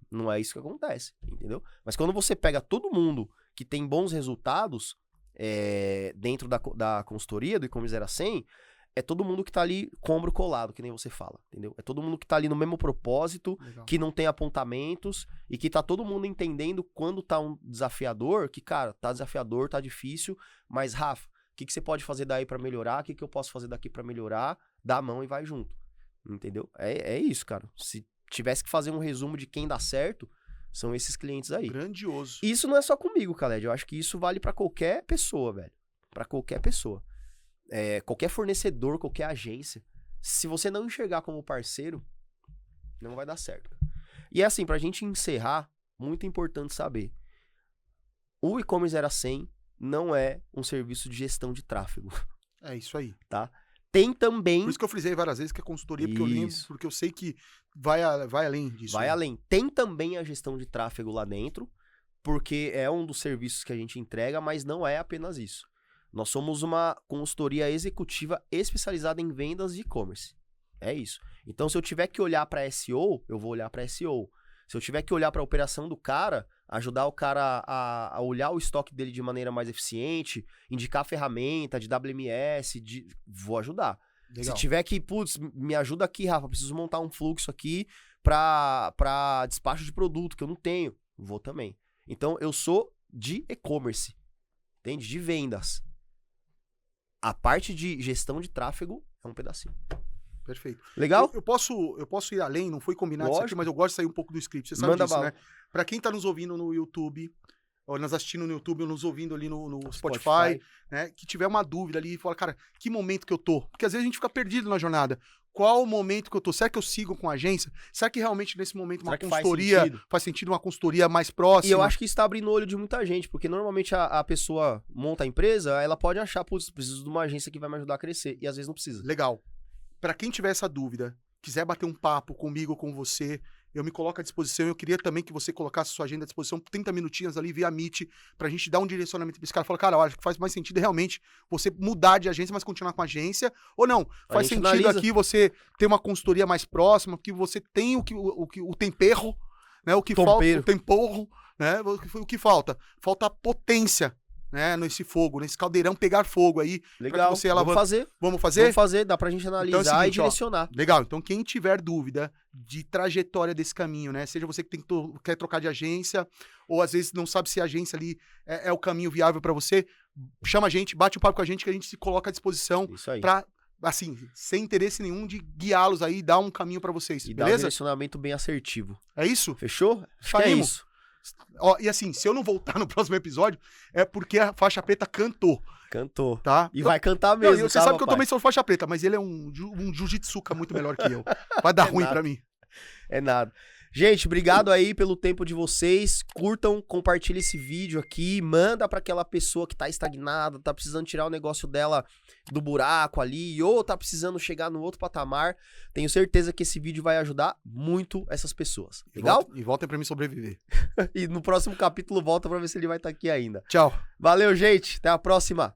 Não é isso que acontece, entendeu? Mas quando você pega todo mundo que tem bons resultados dentro da consultoria, do e-commerce 0 a 100, é todo mundo que tá ali com o ombro colado, que nem você fala, entendeu? É todo mundo que tá ali no mesmo propósito, Legal. que não tem apontamentos e que tá todo mundo entendendo quando tá um desafiador, que, cara, tá desafiador, tá difícil, mas, Rafa, o que você pode fazer daí pra melhorar? O que eu posso fazer daqui pra melhorar? Dá a mão e vai junto, entendeu? É isso, cara. Se tivesse que fazer um resumo de quem dá certo, são esses clientes aí. Grandioso. Isso não é só comigo, Khaled. Eu acho que isso vale pra qualquer pessoa, velho. Pra qualquer pessoa. Qualquer fornecedor, qualquer agência. Se você não enxergar como parceiro, não vai dar certo. E é assim, pra gente encerrar, muito importante saber. O e-commerce 0 a 100 não é um serviço de gestão de tráfego. É isso aí. Tá? Tem também... Por isso que eu frisei várias vezes que é consultoria, porque eu lembro, Isso. porque eu sei que vai além disso. Vai né? além. Tem também a gestão de tráfego lá dentro, porque é um dos serviços que a gente entrega, mas não é apenas isso. Nós somos uma consultoria executiva especializada em vendas de e-commerce. É isso. Então, se eu tiver que olhar para SEO, eu vou olhar para SEO. Se eu tiver que olhar para a operação do cara, ajudar o cara a olhar o estoque dele de maneira mais eficiente, indicar ferramenta de WMS, vou ajudar. Legal. Se tiver que, putz, me ajuda aqui, Rafa, preciso montar um fluxo aqui para despacho de produto que eu não tenho, vou também. Então, eu sou de e-commerce, entende? De vendas. A parte de gestão de tráfego é um pedacinho. Perfeito. Legal? Eu posso ir além, não foi combinado isso aqui, mas eu gosto de sair um pouco do script. Você sabe Manda disso, bala. né? Pra quem tá nos ouvindo no YouTube, ou nos assistindo no YouTube, ou nos ouvindo ali no Spotify, Spotify. né? Que tiver uma dúvida ali e fala, cara, que momento que eu tô? Porque às vezes a gente fica perdido na jornada. Qual o momento que eu tô? Será que eu sigo com a agência? Será que realmente nesse momento uma Será que faz consultoria sentido? faz sentido uma consultoria mais próxima? E eu acho que isso tá abrindo o olho de muita gente, porque normalmente a pessoa monta a empresa, ela pode achar, putz, preciso de uma agência que vai me ajudar a crescer, e às vezes não precisa. Legal. Pra quem tiver essa dúvida, quiser bater um papo comigo ou com você, eu me coloco à disposição. Eu queria também que você colocasse sua agenda à disposição, 30 minutinhos ali via Meet, pra gente dar um direcionamento pra esse cara. Falar, cara, eu acho que faz mais sentido realmente você mudar de agência, mas continuar com a agência. Ou não, faz gente sentido analisa. aqui você ter uma consultoria mais próxima, que você tem o tempero, né? O que falta, Tompeiro. o temporro, né? O que falta? Falta potência, né? Nesse fogo, nesse caldeirão pegar fogo aí. Legal, Pra você vamos fazer. Vamos fazer? Vamos fazer, dá pra gente analisar Então é o seguinte, e direcionar. Legal, então quem tiver dúvida de trajetória desse caminho, né? Seja você que quer trocar de agência, ou às vezes não sabe se a agência ali é o caminho viável para você, chama a gente, bate um papo com a gente que a gente se coloca à disposição Isso aí. para, assim, sem interesse nenhum de guiá-los aí, dar um caminho para vocês, E dar um beleza? direcionamento bem assertivo. É isso? Fechou? Acho que é Saímos. isso. Ó, e assim, se eu não voltar no próximo episódio, é porque a faixa preta cantou, Cantou. tá? E vai cantar Não, mesmo, você tá, sabe que eu papai? também sou faixa preta, mas ele é um jiu-jitsuca muito melhor que eu. Vai dar ruim nada. pra mim. É nada. Gente, obrigado aí pelo tempo de vocês. Curtam, compartilhem esse vídeo aqui. Manda pra aquela pessoa que tá estagnada, tá precisando tirar o negócio dela do buraco ali, ou tá precisando chegar no outro patamar. Tenho certeza que esse vídeo vai ajudar muito essas pessoas. Legal? E voltem pra mim sobreviver. E no próximo capítulo volta pra ver se ele vai estar aqui ainda. Tchau. Valeu, gente. Até a próxima.